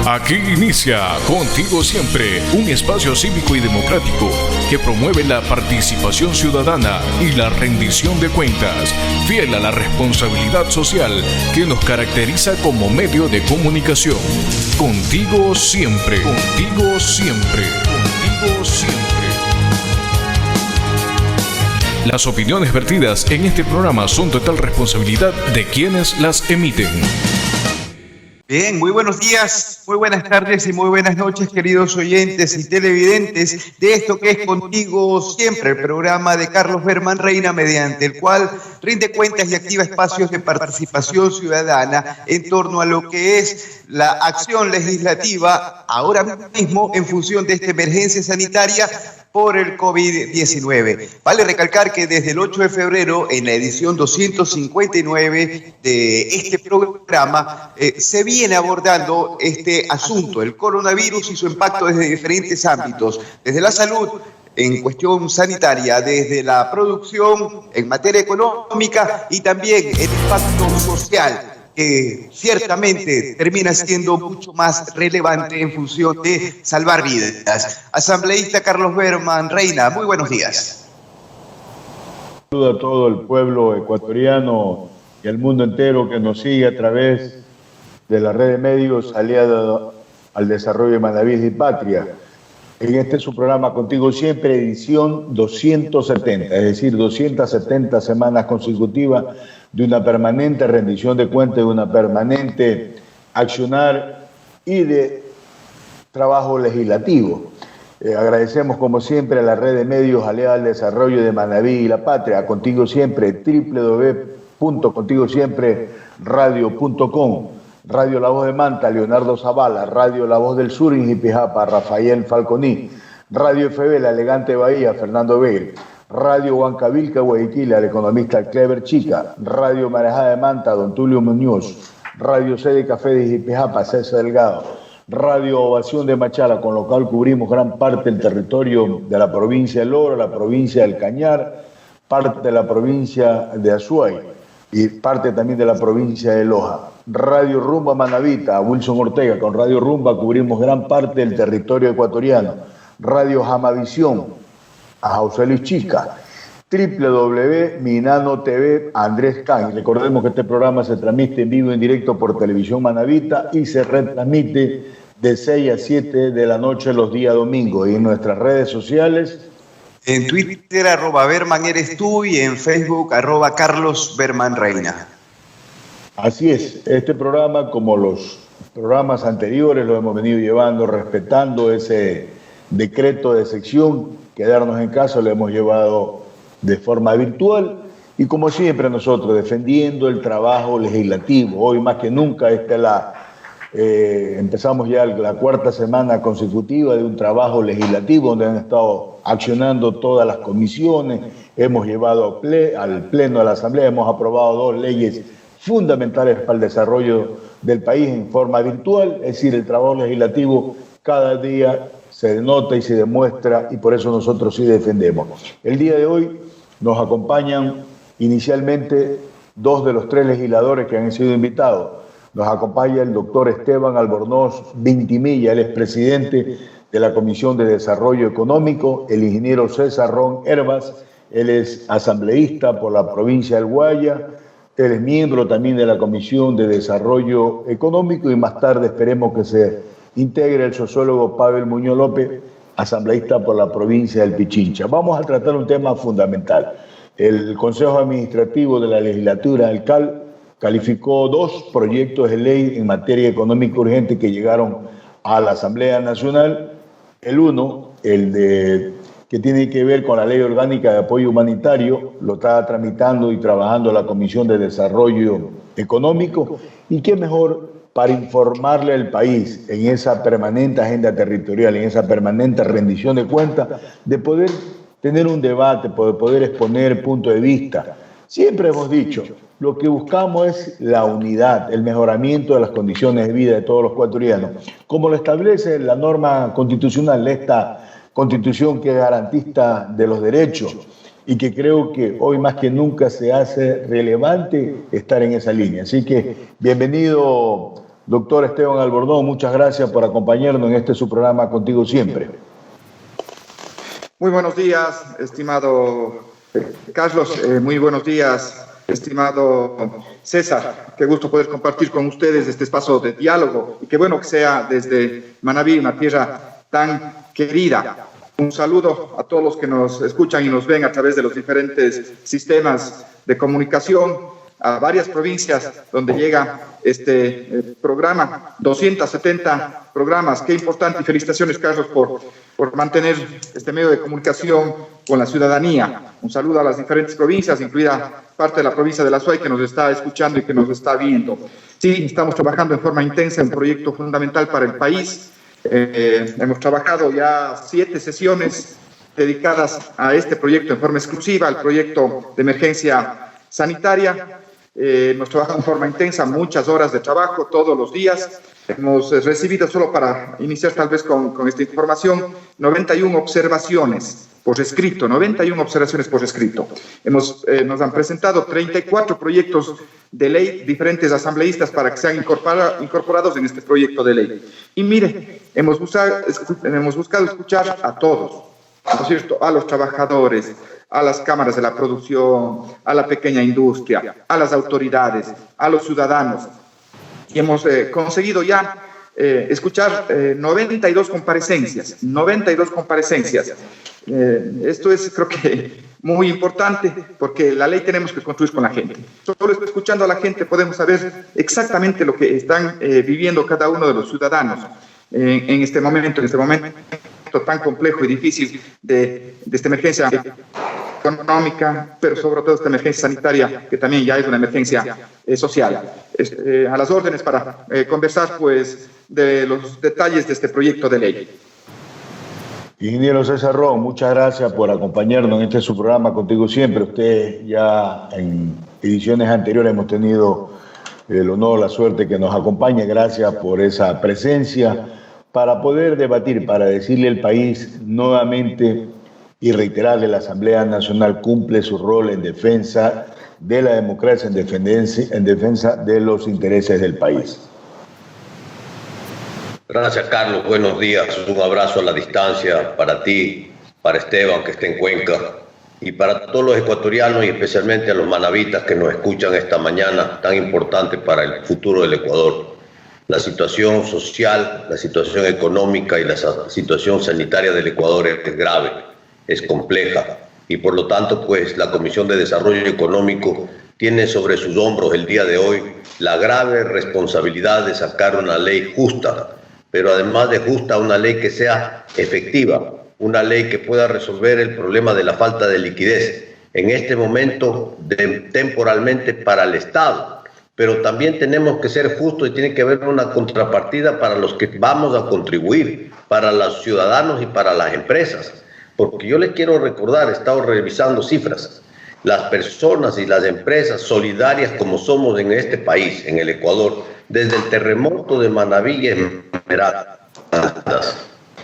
Aquí inicia Contigo Siempre, un espacio cívico y democrático que promueve la participación ciudadana y la rendición de cuentas, fiel a la responsabilidad social que nos caracteriza como medio de comunicación. Contigo siempre, contigo siempre, contigo siempre. Las opiniones vertidas en este programa son total responsabilidad de quienes las emiten. Bien, muy buenos días, muy buenas tardes y muy buenas noches, queridos oyentes y televidentes de esto que es Contigo Siempre, el programa de Carlos Berman Reina, mediante el cual rinde cuentas y activa espacios de participación ciudadana en torno a lo que es la acción legislativa ahora mismo en función de esta emergencia sanitaria por el COVID-19. Vale recalcar que desde el 8 de febrero, en la edición 259 de este programa, se viene abordando este asunto, el coronavirus y su impacto desde diferentes ámbitos, desde la salud, en cuestión sanitaria, desde la producción, en materia económica y también el impacto social, que ciertamente termina siendo mucho más relevante en función de salvar vidas. Asambleísta Carlos Berman Reina, muy buenos días. Saludo a todo el pueblo ecuatoriano y al mundo entero que nos sigue a través de la red de medios aliada al desarrollo de Manaví y Patria. En este es su programa Contigo Siempre, edición 270, es decir, 270 semanas consecutivas de una permanente rendición de cuentas, de una permanente accionar y de trabajo legislativo. Agradecemos como siempre a la red de medios aliada al desarrollo de Manaví y la Patria, a Contigo Siempre, www.contigosiempreradio.com, Radio La Voz de Manta, Leonardo Zavala, Radio La Voz del Sur, Injipijapa, Rafael Falconí, Radio FB, La Elegante Bahía, Fernando Vega, Radio Huancavilca, Guayaquil, al economista Clever Chica, Radio Marejada de Manta, Don Tulio Muñoz, Radio Sede Café de Injipijapa, César Delgado, Radio Ovación de Machala, con lo cual cubrimos gran parte del territorio de la provincia del Oro, la provincia del Cañar, parte de la provincia de Azuay y parte también de la provincia de Loja. Radio Rumba Manavita, Wilson Ortega, con Radio Rumba cubrimos gran parte del territorio ecuatoriano. Radio Jamavisión, a José Luis Chica, www.Minano TV, Andrés Can. Recordemos que este programa se transmite en vivo en directo por Televisión Manavita y se retransmite de 6 a 7 de la noche los días domingos. Y en nuestras redes sociales, en Twitter, @Berman eres tú, y en Facebook, @Carlos Berman Reina. Así es, este programa, como los programas anteriores, lo hemos venido llevando respetando ese decreto de sección, quedarnos en casa, lo hemos llevado de forma virtual y como siempre nosotros defendiendo el trabajo legislativo. Hoy más que nunca empezamos ya la cuarta semana consecutiva de un trabajo legislativo donde han estado accionando todas las comisiones, hemos llevado al Pleno de la Asamblea, hemos aprobado 2 leyes fundamentales para el desarrollo del país en forma virtual, es decir, el trabajo legislativo cada día se denota y se demuestra y por eso nosotros sí defendemos. El día de hoy nos acompañan inicialmente 2 de los 3 legisladores que han sido invitados. Nos acompaña el doctor Esteban Albornoz Vintimilla, él es presidente de la Comisión de Desarrollo Económico, el ingeniero César Ron Herbas, él es asambleísta por la provincia del Guaya, él es miembro también de la Comisión de Desarrollo Económico y más tarde esperemos que se integre el sociólogo Pavel Muñoz López, asambleísta por la provincia del Pichincha. Vamos a tratar un tema fundamental. El Consejo Administrativo de la Legislatura del CAL calificó 2 proyectos de ley en materia económica urgente que llegaron a la Asamblea Nacional. El uno, que tiene que ver con la Ley Orgánica de Apoyo Humanitario, lo está tramitando y trabajando la Comisión de Desarrollo Económico. ¿Y qué mejor para informarle al país en esa permanente agenda territorial, en esa permanente rendición de cuentas, de poder tener un debate, de poder exponer puntos de vista? Siempre hemos dicho, lo que buscamos es la unidad, el mejoramiento de las condiciones de vida de todos los ecuatorianos, como lo establece la norma constitucional, esta constitución que es garantista de los derechos y que creo que hoy más que nunca se hace relevante estar en esa línea. Así que bienvenido Doctor Esteban Albordón, muchas gracias por acompañarnos en este su programa Contigo Siempre. Muy buenos días, estimado Carlos. Muy buenos días, estimado César. Qué gusto poder compartir con ustedes este espacio de diálogo y qué bueno que sea desde Manabí, una tierra tan querida. Un saludo a todos los que nos escuchan y nos ven a través de los diferentes sistemas de comunicación, a varias provincias donde llega este programa, 270 programas. Qué importante, y felicitaciones, Carlos, por mantener este medio de comunicación con la ciudadanía. Un saludo a las diferentes provincias, incluida parte de la provincia de La Suay, que nos está escuchando y que nos está viendo. Sí, estamos trabajando en forma intensa en un proyecto fundamental para el país. Hemos trabajado ya 7 sesiones dedicadas a este proyecto en forma exclusiva, al proyecto de emergencia sanitaria. Hemos trabajado en forma intensa, muchas horas de trabajo todos los días. Hemos recibido, solo para iniciar tal vez con esta información, 91 observaciones por escrito, 91 observaciones por escrito. Nos han presentado 34 proyectos de ley, diferentes asambleístas, para que sean incorporados en este proyecto de ley. Y mire, hemos buscado escuchar a todos, ¿no es cierto?, a los trabajadores, a las cámaras de la producción, a la pequeña industria, a las autoridades, a los ciudadanos. Y hemos conseguido ya escuchar 92 comparecencias. Esto es, creo que, muy importante, porque la ley tenemos que construir con la gente. Solo escuchando a la gente podemos saber exactamente lo que están viviendo cada uno de los ciudadanos en este momento tan complejo y difícil de esta emergencia económica, pero sobre todo esta emergencia sanitaria, que también ya es una emergencia social. A las órdenes para conversar, pues, de los detalles de este proyecto de ley. Ingeniero César Ron, muchas gracias por acompañarnos en este su programa Contigo Siempre. Usted ya en ediciones anteriores hemos tenido el honor, la suerte que nos acompañe. Gracias por esa presencia para poder debatir, para decirle al país nuevamente y reiterarle: la Asamblea Nacional cumple su rol en defensa de la democracia, en defensa de los intereses del país. Gracias, Carlos. Buenos días. Un abrazo a la distancia para ti, para Esteban, que está en Cuenca, y para todos los ecuatorianos y especialmente a los manavitas que nos escuchan esta mañana tan importante para el futuro del Ecuador. La situación social, la situación económica y la situación sanitaria del Ecuador es grave, es compleja, y por lo tanto, pues, la Comisión de Desarrollo Económico tiene sobre sus hombros el día de hoy la grave responsabilidad de sacar una ley justa, pero además de justa, una ley que sea efectiva, una ley que pueda resolver el problema de la falta de liquidez en este momento temporalmente para el Estado. Pero también tenemos que ser justos y tiene que haber una contrapartida para los que vamos a contribuir, para los ciudadanos y para las empresas. Porque yo les quiero recordar, he estado revisando cifras, las personas y las empresas solidarias como somos en este país, en el Ecuador, desde el terremoto de Manabí y Esmeraldas,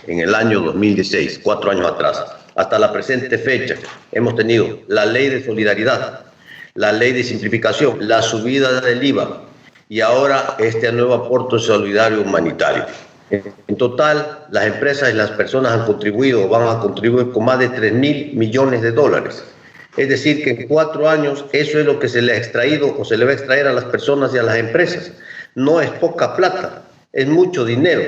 en el año 2016, 4 años atrás, hasta la presente fecha, hemos tenido la ley de solidaridad, la ley de simplificación, la subida del IVA y ahora este nuevo aporte solidario humanitario. En total, las empresas y las personas han contribuido, van a contribuir con más de 3.000 millones de dólares. Es decir, que en 4 años eso es lo que se le ha extraído o se le va a extraer a las personas y a las empresas. No es poca plata, es mucho dinero.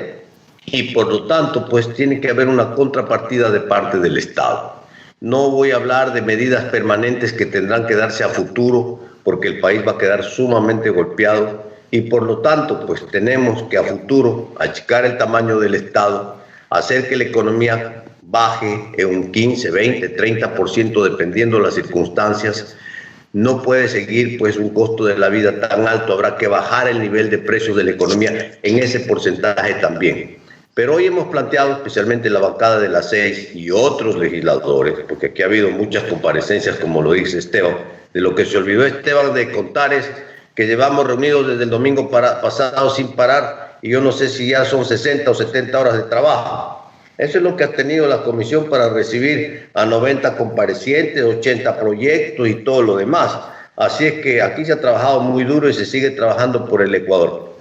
Y por lo tanto, pues tiene que haber una contrapartida de parte del Estado. No voy a hablar de medidas permanentes que tendrán que darse a futuro, porque el país va a quedar sumamente golpeado y por lo tanto, pues tenemos que a futuro achicar el tamaño del Estado, hacer que la economía baje en un 15, 20, 30% dependiendo de las circunstancias. No puede seguir pues un costo de la vida tan alto, habrá que bajar el nivel de precios de la economía en ese porcentaje también. Pero hoy hemos planteado, especialmente la bancada de las 6 y otros legisladores, porque aquí ha habido muchas comparecencias, como lo dice Esteban, de lo que se olvidó Esteban de contar es que llevamos reunidos desde el domingo pasado sin parar, y yo no sé si ya son 60 o 70 horas de trabajo. Eso es lo que ha tenido la comisión para recibir a 90 comparecientes, 80 proyectos y todo lo demás. Así es que aquí se ha trabajado muy duro y se sigue trabajando por el Ecuador.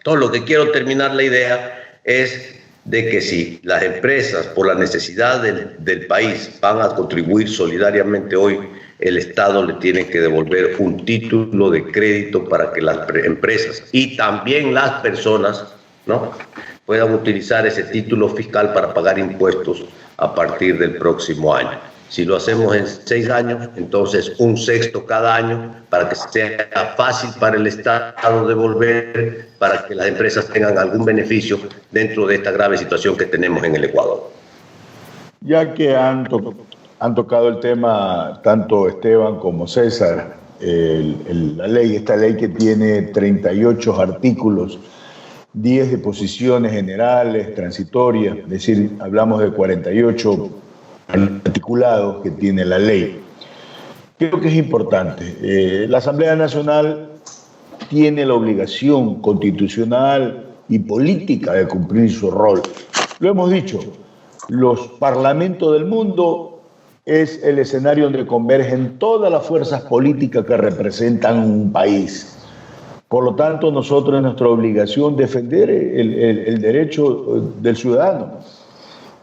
Entonces, lo que quiero terminar la idea es de que si las empresas, por la necesidad del país, van a contribuir solidariamente hoy, el Estado le tiene que devolver un título de crédito para que las empresas y también las personas, ¿no?, puedan utilizar ese título fiscal para pagar impuestos a partir del próximo año. Si lo hacemos en 6 años, entonces 1/6 cada año, para que sea fácil para el Estado devolver, para que las empresas tengan algún beneficio dentro de esta grave situación que tenemos en el Ecuador. Ya que han tocado el tema tanto Esteban como César, esta ley que tiene 38 artículos, 10 disposiciones generales, transitorias, es decir, hablamos de 48 articulados que tiene la ley. Creo que es importante. La Asamblea Nacional tiene la obligación constitucional y política de cumplir su rol. Lo hemos dicho, los parlamentos del mundo es el escenario donde convergen todas las fuerzas políticas que representan un país. Por lo tanto, nosotros es nuestra obligación defender el derecho del ciudadano.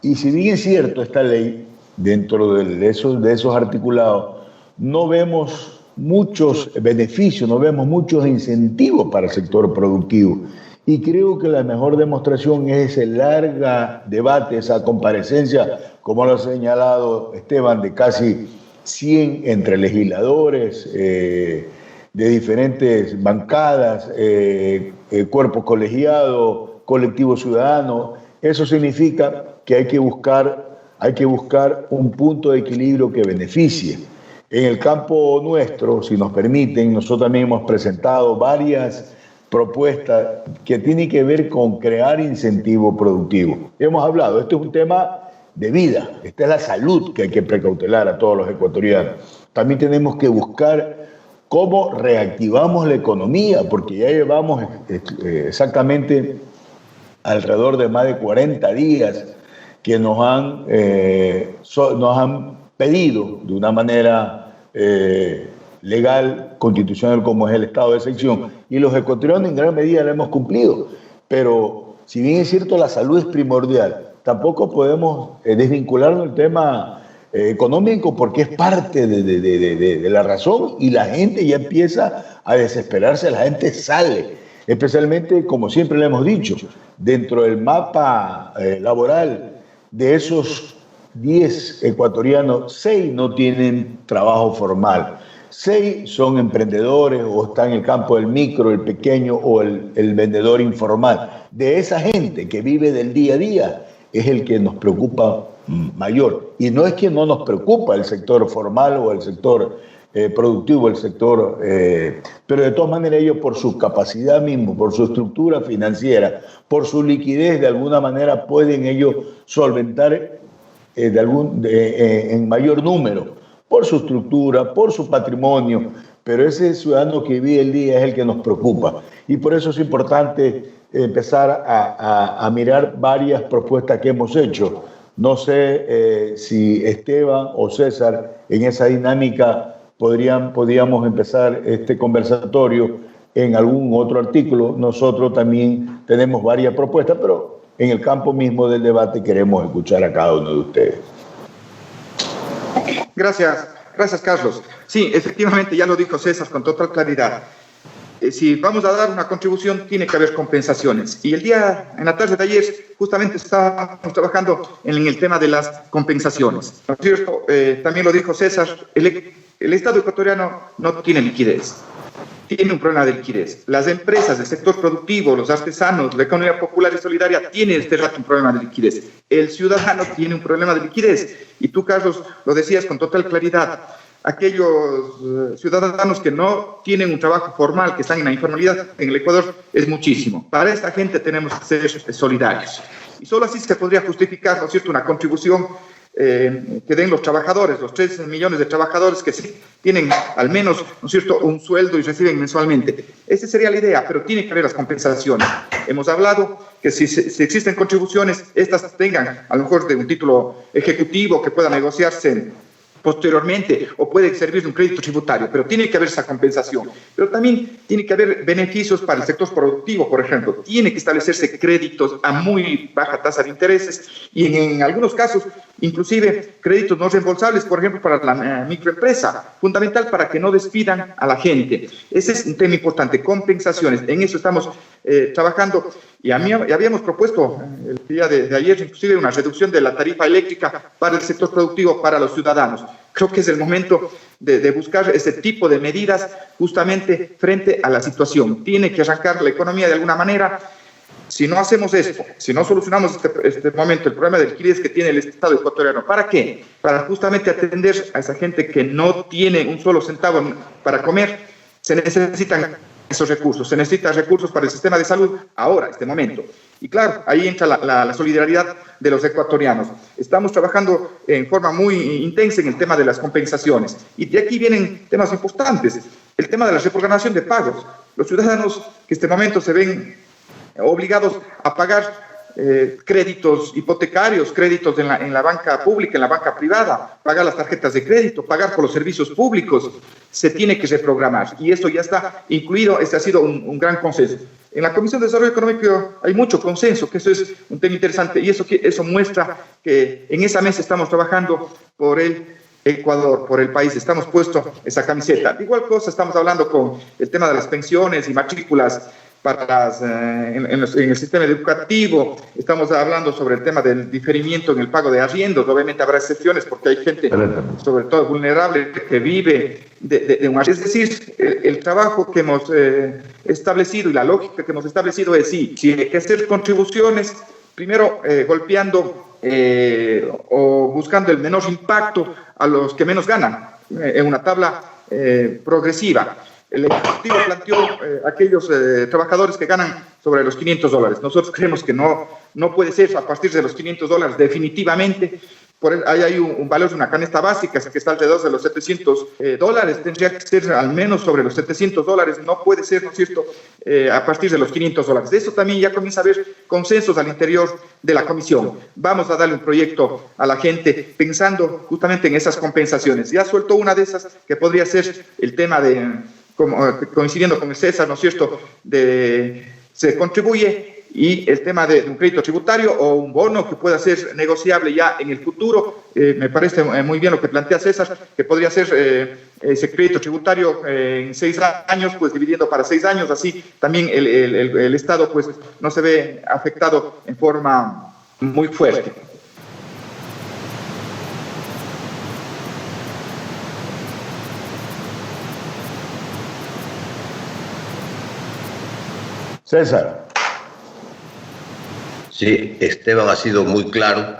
Y si bien es cierto, esta ley, dentro de esos articulados, no vemos muchos beneficios, no vemos muchos incentivos para el sector productivo. Y creo que la mejor demostración es ese largo debate, esa comparecencia, como lo ha señalado Esteban, de casi 100 entre legisladores, de diferentes bancadas, cuerpos colegiados, colectivos ciudadanos. Eso significa que hay que buscar un punto de equilibrio que beneficie. En el campo nuestro, si nos permiten, nosotros también hemos presentado varias propuestas que tienen que ver con crear incentivos productivos. Hemos hablado, este es un tema de vida, esta es la salud que hay que precautelar a todos los ecuatorianos. También tenemos que buscar cómo reactivamos la economía, porque ya llevamos exactamente alrededor de más de 40 días que nos han pedido de una manera legal, constitucional, como es el estado de excepción, y los ecuatorianos en gran medida lo hemos cumplido. Pero si bien es cierto, la salud es primordial, tampoco podemos desvincularnos del tema económico, porque es parte de la razón, y la gente ya empieza a desesperarse, la gente sale, especialmente, como siempre le hemos dicho, dentro del mapa laboral de esos 10 ecuatorianos, 6 no tienen trabajo formal, 6 son emprendedores o están en el campo del micro, el pequeño o el vendedor informal. De esa gente que vive del día a día es el que nos preocupa mayor. Y no es que no nos preocupa el sector formal o el sector productivo, el sector, pero de todas maneras ellos, por su capacidad mismo, por su estructura financiera, por su liquidez, de alguna manera pueden ellos solventar en mayor número, por su estructura, por su patrimonio, pero ese ciudadano que vive el día es el que nos preocupa. Y por eso es importante empezar a mirar varias propuestas que hemos hecho. No sé si Esteban o César, en esa dinámica, podríamos empezar este conversatorio en algún otro artículo. Nosotros también tenemos varias propuestas, pero en el campo mismo del debate queremos escuchar a cada uno de ustedes. Gracias, Carlos. Sí, efectivamente, ya lo dijo César con total claridad. Si vamos a dar una contribución, tiene que haber compensaciones. Y en la tarde de ayer, justamente estábamos trabajando en el tema de las compensaciones. ¿No es cierto? También lo dijo César, el Estado ecuatoriano no tiene liquidez. Tiene un problema de liquidez. Las empresas del sector productivo, los artesanos, la economía popular y solidaria tienen este rato un problema de liquidez. El ciudadano tiene un problema de liquidez. Y tú, Carlos, lo decías con total claridad. Aquellos ciudadanos que no tienen un trabajo formal, que están en la informalidad en el Ecuador, es muchísimo. Para esta gente tenemos que ser solidarios. Y solo así se podría justificar, ¿no es cierto?, una contribución que den los trabajadores, los 13 millones de trabajadores que sí tienen al menos, ¿no es cierto?, un sueldo y reciben mensualmente. Esa sería la idea, pero tiene que haber las compensaciones. Hemos hablado que si existen contribuciones, estas tengan a lo mejor de un título ejecutivo que pueda negociarse posteriormente o puede servir de un crédito tributario, pero tiene que haber esa compensación. Pero también tiene que haber beneficios para el sector productivo, por ejemplo. Tiene que establecerse créditos a muy baja tasa de intereses y en algunos casos inclusive créditos no reembolsables, por ejemplo, para la microempresa, fundamental para que no despidan a la gente. Ese es un tema importante, compensaciones. En eso estamos trabajando y habíamos propuesto el día de ayer inclusive una reducción de la tarifa eléctrica para el sector productivo, para los ciudadanos. Creo que es el momento de buscar ese tipo de medidas justamente frente a la situación. Tiene que arrancar la economía de alguna manera. Si no hacemos esto, si no solucionamos este momento, el problema de liquidez que tiene el Estado ecuatoriano, ¿para qué? Para justamente atender a esa gente que no tiene un solo centavo para comer. Se necesitan esos recursos, se necesitan recursos para el sistema de salud ahora, este momento. Y claro, ahí entra la solidaridad de los ecuatorianos. Estamos trabajando en forma muy intensa en el tema de las compensaciones. Y de aquí vienen temas importantes. El tema de la reprogramación de pagos. Los ciudadanos que en este momento se ven obligados a pagar créditos hipotecarios, créditos en la banca pública, en la banca privada, pagar las tarjetas de crédito, pagar por los servicios públicos, se tiene que reprogramar. Y esto ya está incluido, este ha sido un gran consenso. En la Comisión de Desarrollo Económico hay mucho consenso, que eso es un tema interesante, y eso muestra que en esa mesa estamos trabajando por el Ecuador, por el país, estamos puesto esa camiseta. De igual cosa estamos hablando con el tema de las pensiones y matrículas para en el sistema educativo. Estamos hablando sobre el tema del diferimiento en el pago de arriendos. Obviamente habrá excepciones porque hay gente, sobre todo vulnerable, que vive de un arriendo. Es decir, el trabajo que hemos establecido y la lógica que hemos establecido es sí, si hay que hacer contribuciones, primero golpeando o buscando el menor impacto a los que menos ganan en una tabla progresiva. El Ejecutivo planteó aquellos trabajadores que ganan sobre los $500. Nosotros creemos que no puede ser a partir de los $500 definitivamente. Ahí hay un valor de una canasta básica que está alrededor de los $700. Tendría que ser al menos sobre los $700. No puede ser, ¿no es cierto?, a partir de los $500. De eso también ya comienza a haber consensos al interior de la comisión. Vamos a darle un proyecto a la gente pensando justamente en esas compensaciones. Ya suelto una de esas que podría ser el tema coincidiendo con el César, ¿no es cierto?, se contribuye, y el tema de un crédito tributario o un bono que pueda ser negociable ya en el futuro. Me parece muy bien lo que plantea César, que podría ser ese crédito tributario en 6 años, pues dividiendo para 6 años, así también el Estado pues no se ve afectado en forma muy fuerte. César. Sí, Esteban ha sido muy claro.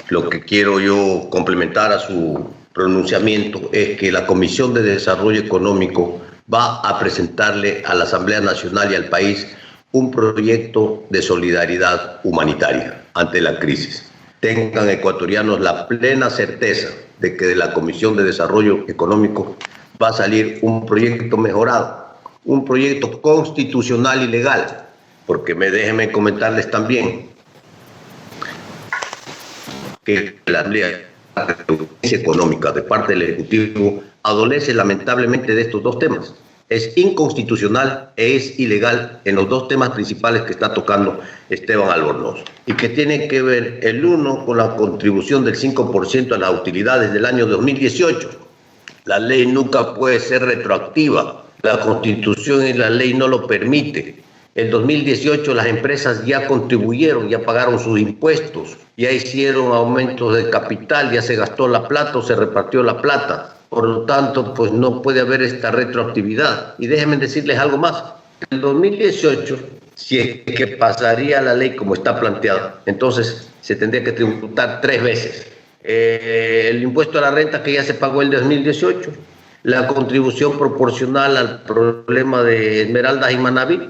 Lo que quiero yo complementar a su pronunciamiento es que la Comisión de Desarrollo Económico va a presentarle a la Asamblea Nacional y al país un proyecto de solidaridad humanitaria ante la crisis. Tengan ecuatorianos la plena certeza de que de la Comisión de Desarrollo Económico va a salir un proyecto mejorado, un proyecto constitucional y legal, porque déjenme comentarles también que la ley económica de parte del Ejecutivo adolece lamentablemente de estos dos temas. Es inconstitucional e es ilegal en los dos temas principales que está tocando Esteban Albornoz, y que tienen que ver el uno con la contribución del 5% a las utilidades del año 2018. La ley nunca puede ser retroactiva. La Constitución y la ley no lo permite. En 2018 las empresas ya contribuyeron, ya pagaron sus impuestos, ya hicieron aumentos de capital, ya se gastó la plata o se repartió la plata. Por lo tanto, pues no puede haber esta retroactividad. Y déjenme decirles algo más. En 2018, si es que pasaría la ley como está planteada, entonces se tendría que tributar 3 veces. El impuesto a la renta que ya se pagó en 2018, la contribución proporcional al problema de Esmeraldas y Manaví,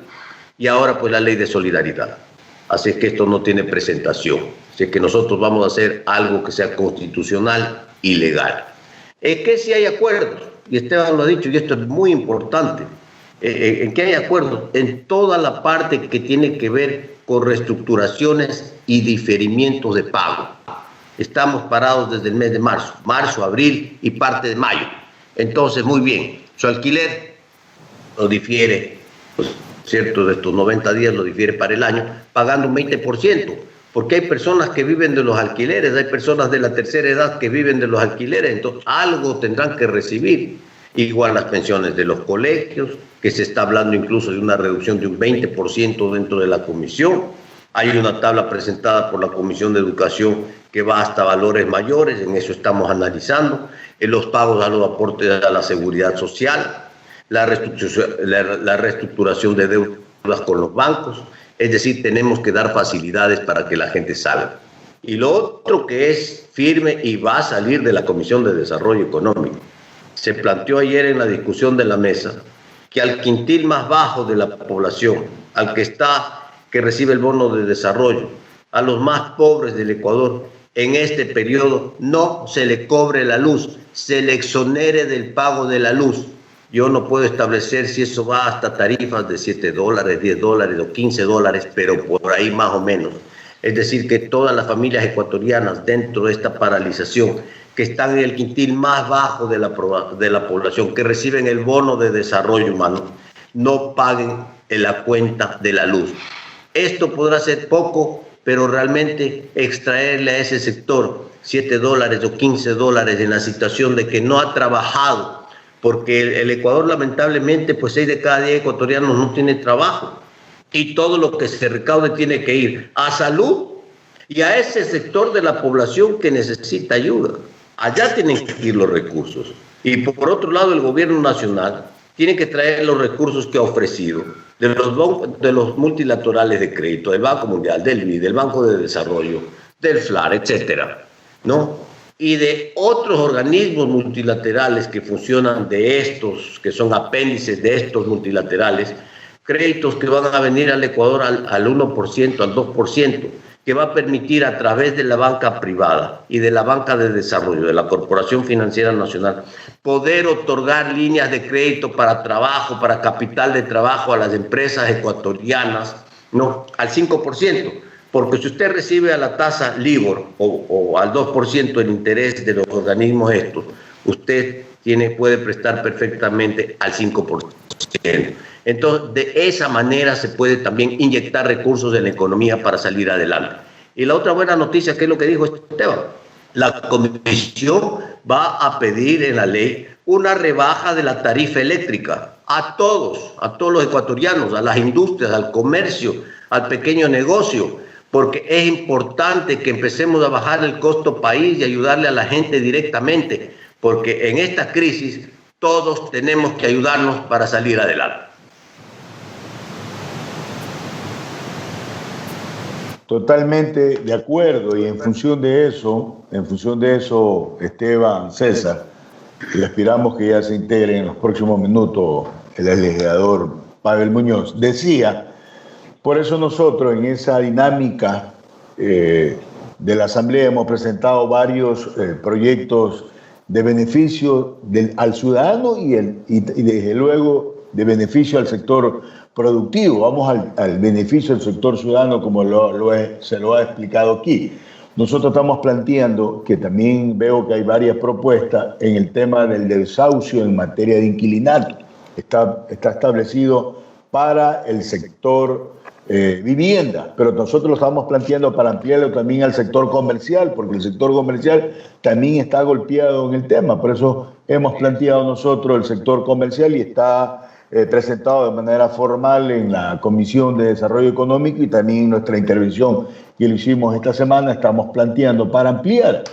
y ahora pues la ley de solidaridad. Así es que esto no tiene presentación. Así es que nosotros vamos a hacer algo que sea constitucional y legal. Es que si hay acuerdos, y Esteban lo ha dicho, y esto es muy importante, en que hay acuerdos en toda la parte que tiene que ver con reestructuraciones y diferimientos de pago. estamos parados desde el mes de marzo, abril y parte de mayo. Entonces, muy bien, su alquiler lo difiere, pues, cierto, de estos 90 días lo difiere para el año, pagando un 20%, porque hay personas que viven de los alquileres, hay personas de la tercera edad que viven de los alquileres, entonces algo tendrán que recibir. Igual las pensiones de los colegios, que se está hablando incluso de una reducción de un 20% dentro de la comisión. Hay una tabla presentada por la Comisión de Educación que va hasta valores mayores, en eso estamos analizando, en los pagos a los aportes a la seguridad social, la reestructuración de deudas con los bancos, es decir, tenemos que dar facilidades para que la gente salga. Y lo otro que es firme y va a salir de la Comisión de Desarrollo Económico, se planteó ayer en la discusión de la mesa que al quintil más bajo de la población, al que recibe el bono de desarrollo, a los más pobres del Ecuador, en este periodo no se le cobre la luz, se le exonere del pago de la luz. Yo no puedo establecer si eso va hasta tarifas de $7, $10 o $15, pero por ahí más o menos. Es decir, que todas las familias ecuatorianas dentro de esta paralización, que están en el quintil más bajo de la población, que reciben el bono de desarrollo humano, no paguen en la cuenta de la luz. Esto podrá ser poco, pero realmente extraerle a ese sector $7 o $15 en la situación de que no ha trabajado, porque el Ecuador lamentablemente, pues 6 de cada 10 ecuatorianos no tiene trabajo, y todo lo que se recaude tiene que ir a salud y a ese sector de la población que necesita ayuda. Allá tienen que ir los recursos. Y por otro lado, el gobierno nacional tiene que traer los recursos que ha ofrecido de los multilaterales de crédito, del Banco Mundial, del BID, del Banco de Desarrollo, del FLAR, etcétera, ¿no? Y de otros organismos multilaterales que funcionan de estos, que son apéndices de estos multilaterales, créditos que van a venir al Ecuador al 1%, al 2%, que va a permitir a través de la banca privada y de la banca de desarrollo, de la Corporación Financiera Nacional, poder otorgar líneas de crédito para trabajo, para capital de trabajo a las empresas ecuatorianas, ¿no? Al 5%, porque si usted recibe a la tasa LIBOR o al 2% el interés de los organismos estos, usted puede prestar perfectamente al 5%. Entonces, de esa manera se puede también inyectar recursos en la economía para salir adelante. Y la otra buena noticia, que es lo que dijo Esteban, la Comisión va a pedir en la ley una rebaja de la tarifa eléctrica a todos los ecuatorianos, a las industrias, al comercio, al pequeño negocio, porque es importante que empecemos a bajar el costo país y ayudarle a la gente directamente, porque en esta crisis todos tenemos que ayudarnos para salir adelante. Totalmente de acuerdo, y en función de eso, Esteban, César, le aspiramos que ya se integre en los próximos minutos el legislador Pavel Muñoz. Decía, por eso nosotros en esa dinámica de la Asamblea hemos presentado varios proyectos de beneficio al ciudadano y desde luego de beneficio al sector productivo. Vamos al beneficio del sector ciudadano, como se lo ha explicado aquí. Nosotros estamos planteando, que también veo que hay varias propuestas en el tema del desahucio en materia de inquilinato. Está establecido para el sector vivienda, pero nosotros lo estamos planteando para ampliarlo también al sector comercial, porque el sector comercial también está golpeado en el tema. Por eso hemos planteado nosotros el sector comercial y está presentado de manera formal en la Comisión de Desarrollo Económico, y también en nuestra intervención que lo hicimos esta semana estamos planteando para ampliar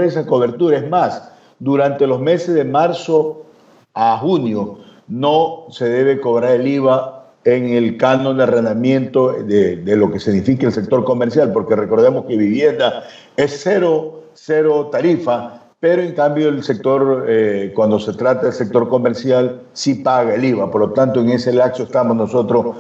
esa cobertura. Es más, durante los meses de marzo a junio no se debe cobrar el IVA en el canon de arrendamiento de lo que significa el sector comercial, porque recordemos que vivienda es cero tarifa, pero en cambio el sector, cuando se trata del sector comercial, sí paga el IVA. Por lo tanto, en ese lapso estamos nosotros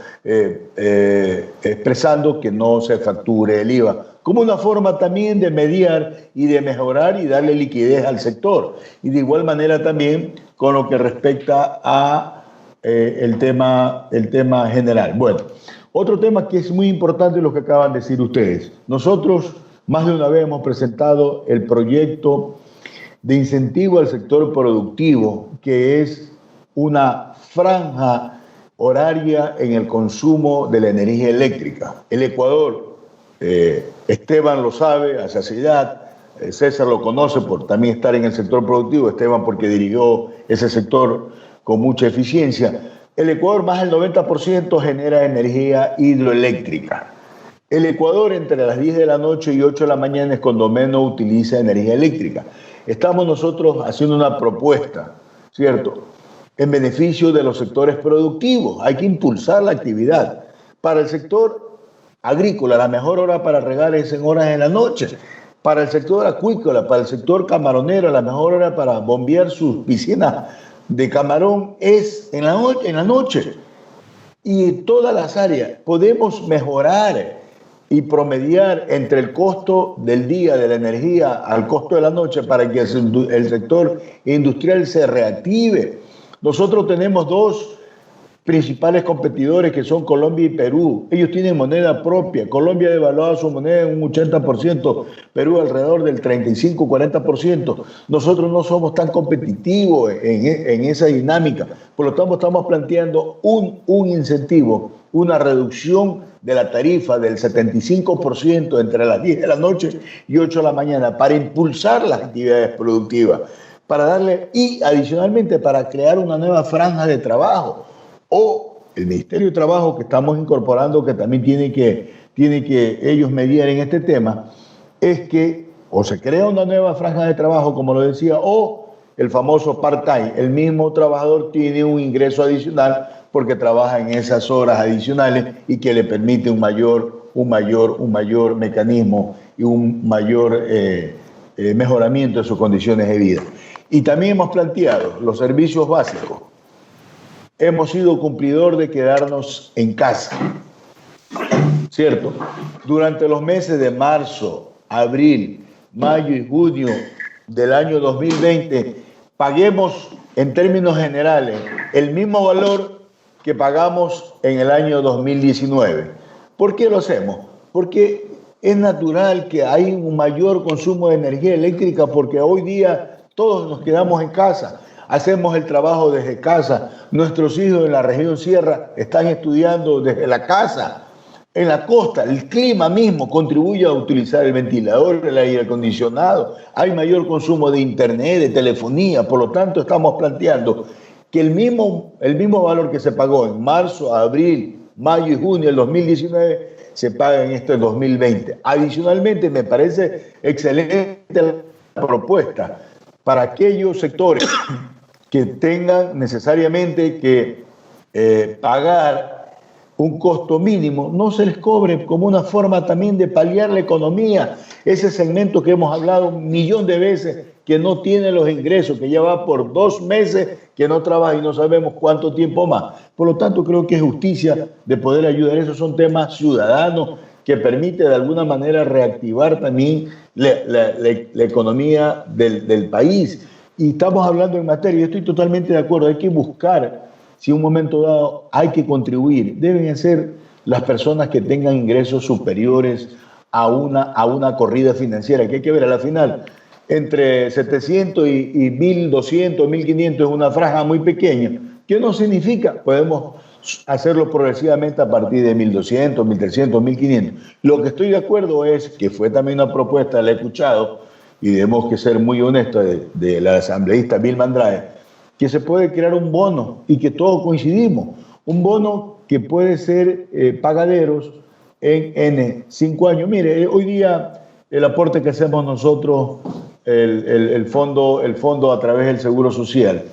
expresando que no se facture el IVA, como una forma también de mediar y de mejorar y darle liquidez al sector. Y de igual manera también con lo que respecta a el tema general. Bueno, otro tema que es muy importante es lo que acaban de decir ustedes. Nosotros Más de una vez hemos presentado el proyecto de incentivo al sector productivo, que es una franja horaria en el consumo de la energía eléctrica. El Ecuador, Esteban lo sabe a saciedad, César lo conoce por también estar en el sector productivo, Esteban porque dirigió ese sector con mucha eficiencia. El Ecuador más del 90% genera energía hidroeléctrica. El Ecuador entre las 10 de la noche y 8 de la mañana es cuando menos utiliza energía eléctrica. Estamos nosotros haciendo una propuesta, ¿cierto?, en beneficio de los sectores productivos. Hay que impulsar la actividad. Para el sector agrícola, la mejor hora para regar es en horas de la noche. Para el sector acuícola, para el sector camaronero, la mejor hora para bombear sus piscinas de camarón es en la noche. Y en todas las áreas podemos mejorar y promediar entre el costo del día de la energía al costo de la noche para que el sector industrial se reactive. Nosotros tenemos dos principales competidores que son Colombia y Perú. Ellos tienen moneda propia. Colombia ha devaluado su moneda en un 80%, Perú alrededor del 35-40%. Nosotros no somos tan competitivos en esa dinámica. Por lo tanto, estamos planteando un incentivo, una reducción de la tarifa del 75% entre las 10 de la noche y 8 de la mañana para impulsar las actividades productivas, para darle, y adicionalmente para crear una nueva franja de trabajo. O el Ministerio de Trabajo que estamos incorporando, que también tiene que ellos mediar en este tema, es que o se crea una nueva franja de trabajo, como lo decía, o el famoso part-time. El mismo trabajador tiene un ingreso adicional porque trabaja en esas horas adicionales y que le permite un mayor mecanismo y un mayor mejoramiento de sus condiciones de vida. Y también hemos planteado los servicios básicos. Hemos sido cumplidor de quedarnos en casa, ¿cierto? Durante los meses de marzo, abril, mayo y junio del año 2020, paguemos en términos generales el mismo valor que pagamos en el año 2019. ¿Por qué lo hacemos? Porque es natural que hay un mayor consumo de energía eléctrica porque hoy día todos nos quedamos en casa. Hacemos el trabajo desde casa. Nuestros hijos en la región sierra están estudiando desde la casa. En la costa, el clima mismo contribuye a utilizar el ventilador, el aire acondicionado. Hay mayor consumo de internet, de telefonía. Por lo tanto, estamos planteando que el mismo valor que se pagó en marzo, abril, mayo y junio del 2019 se paga en este 2020. Adicionalmente, me parece excelente la propuesta para aquellos sectores que tengan necesariamente que pagar un costo mínimo, no se les cobre como una forma también de paliar la economía. Ese segmento que hemos hablado un millón de veces, que no tiene los ingresos, que ya va por 2 meses que no trabaja y no sabemos cuánto tiempo más. Por lo tanto, creo que es justicia de poder ayudar. Esos son temas ciudadanos que permite de alguna manera reactivar también la economía del país. Y estamos hablando en materia, yo estoy totalmente de acuerdo, hay que buscar, si en un momento dado hay que contribuir, deben ser las personas que tengan ingresos superiores a una corrida financiera, que hay que ver a la final, entre 700 y 1.200, 1.500 es una franja muy pequeña, que no significa, podemos hacerlo progresivamente a partir de 1.200, 1.300, 1.500. Lo que estoy de acuerdo es que fue también una propuesta, la he escuchado, y debemos que ser muy honestos, de la asambleísta Vilma Andrade, que se puede crear un bono y que todos coincidimos, un bono que puede ser pagaderos en 5 años. Mire, hoy día el aporte que hacemos nosotros, el fondo a través del Seguro Social,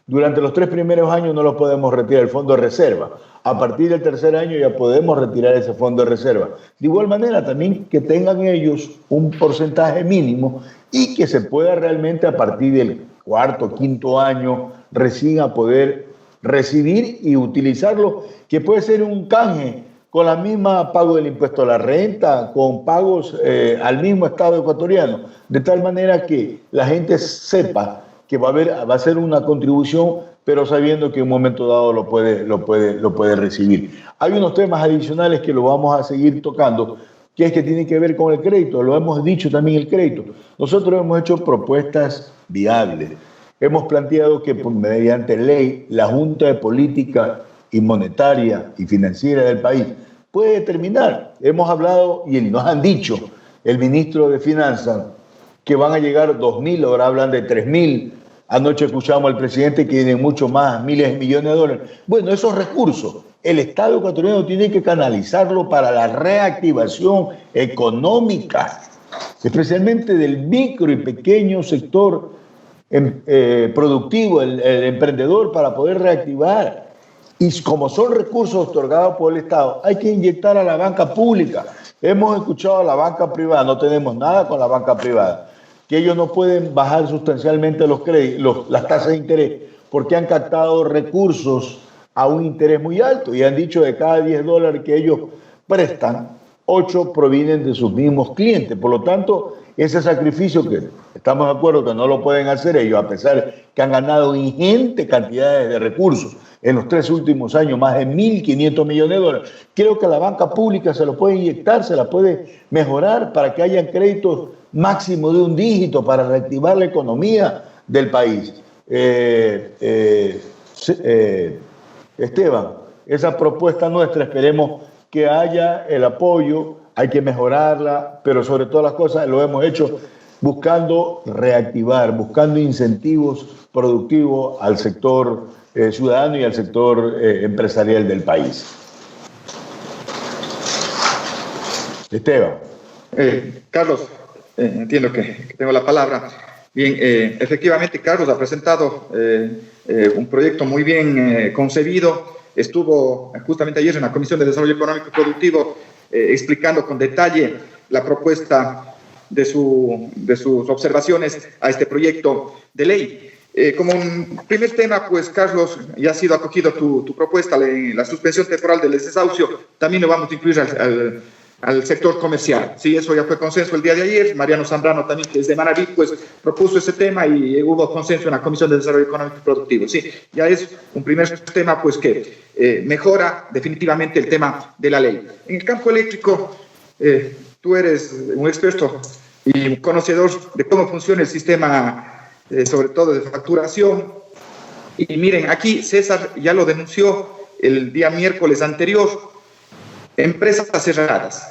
durante los 3 primeros años no lo podemos retirar, el fondo de reserva. A partir del 3er año ya podemos retirar ese fondo de reserva. De igual manera también que tengan ellos un porcentaje mínimo y que se pueda realmente a partir del 4º, 5º año recién a poder recibir y utilizarlo, que puede ser un canje con la misma pago del impuesto a la renta, con pagos al mismo Estado ecuatoriano, de tal manera que la gente sepa que va a ser una contribución, pero sabiendo que en un momento dado lo puede recibir. Hay unos temas adicionales que lo vamos a seguir tocando, que es que tiene que ver con el crédito. Lo hemos dicho también, el crédito. Nosotros hemos hecho propuestas viables. Hemos planteado que mediante ley la Junta de Política y Monetaria y Financiera del país puede determinar. Hemos hablado y nos han dicho el ministro de Finanzas que van a llegar 2.000, ahora hablan de 3.000. Anoche escuchamos al presidente que tiene mucho más, miles de millones de dólares. Bueno, esos recursos, el Estado ecuatoriano tiene que canalizarlo para la reactivación económica, especialmente del micro y pequeño sector productivo, el emprendedor, para poder reactivar. Y como son recursos otorgados por el Estado, hay que inyectar a la banca pública. Hemos escuchado a la banca privada, no tenemos nada con la banca privada, que ellos no pueden bajar sustancialmente los créditos, las tasas de interés, porque han captado recursos a un interés muy alto y han dicho de cada $10 que ellos prestan, 8 provienen de sus mismos clientes. Por lo tanto, ese sacrificio que estamos de acuerdo que no lo pueden hacer ellos, a pesar que han ganado ingentes cantidades de recursos en los 3 últimos años, más de $1.500 millones, creo que la banca pública se lo puede inyectar, se la puede mejorar para que hayan créditos máximo de un dígito para reactivar la economía del país. Esteban, esa propuesta nuestra, esperemos que haya el apoyo, hay que mejorarla, pero sobre todas las cosas lo hemos hecho buscando reactivar, buscando incentivos productivos al sector ciudadano y al sector empresarial del país. Esteban. Carlos, entiendo que tengo la palabra. Bien, efectivamente, Carlos ha presentado un proyecto muy bien concebido. Estuvo justamente ayer en la Comisión de Desarrollo Económico y Productivo explicando con detalle la propuesta de sus observaciones a este proyecto de ley. Como un primer tema, pues, Carlos, ya ha sido acogido tu propuesta, la suspensión temporal del desahucio, también lo vamos a incluir al sector comercial. Sí, eso ya fue consenso el día de ayer. Mariano Zambrano también, que es de Manaví, pues propuso ese tema y hubo consenso en la Comisión de Desarrollo Económico y Productivo. Sí, ya es un primer tema, pues, que mejora definitivamente el tema de la ley. En el campo eléctrico, tú eres un experto y un conocedor de cómo funciona el sistema, sobre todo de facturación. Y miren, aquí César ya lo denunció el día miércoles anterior. Empresas cerradas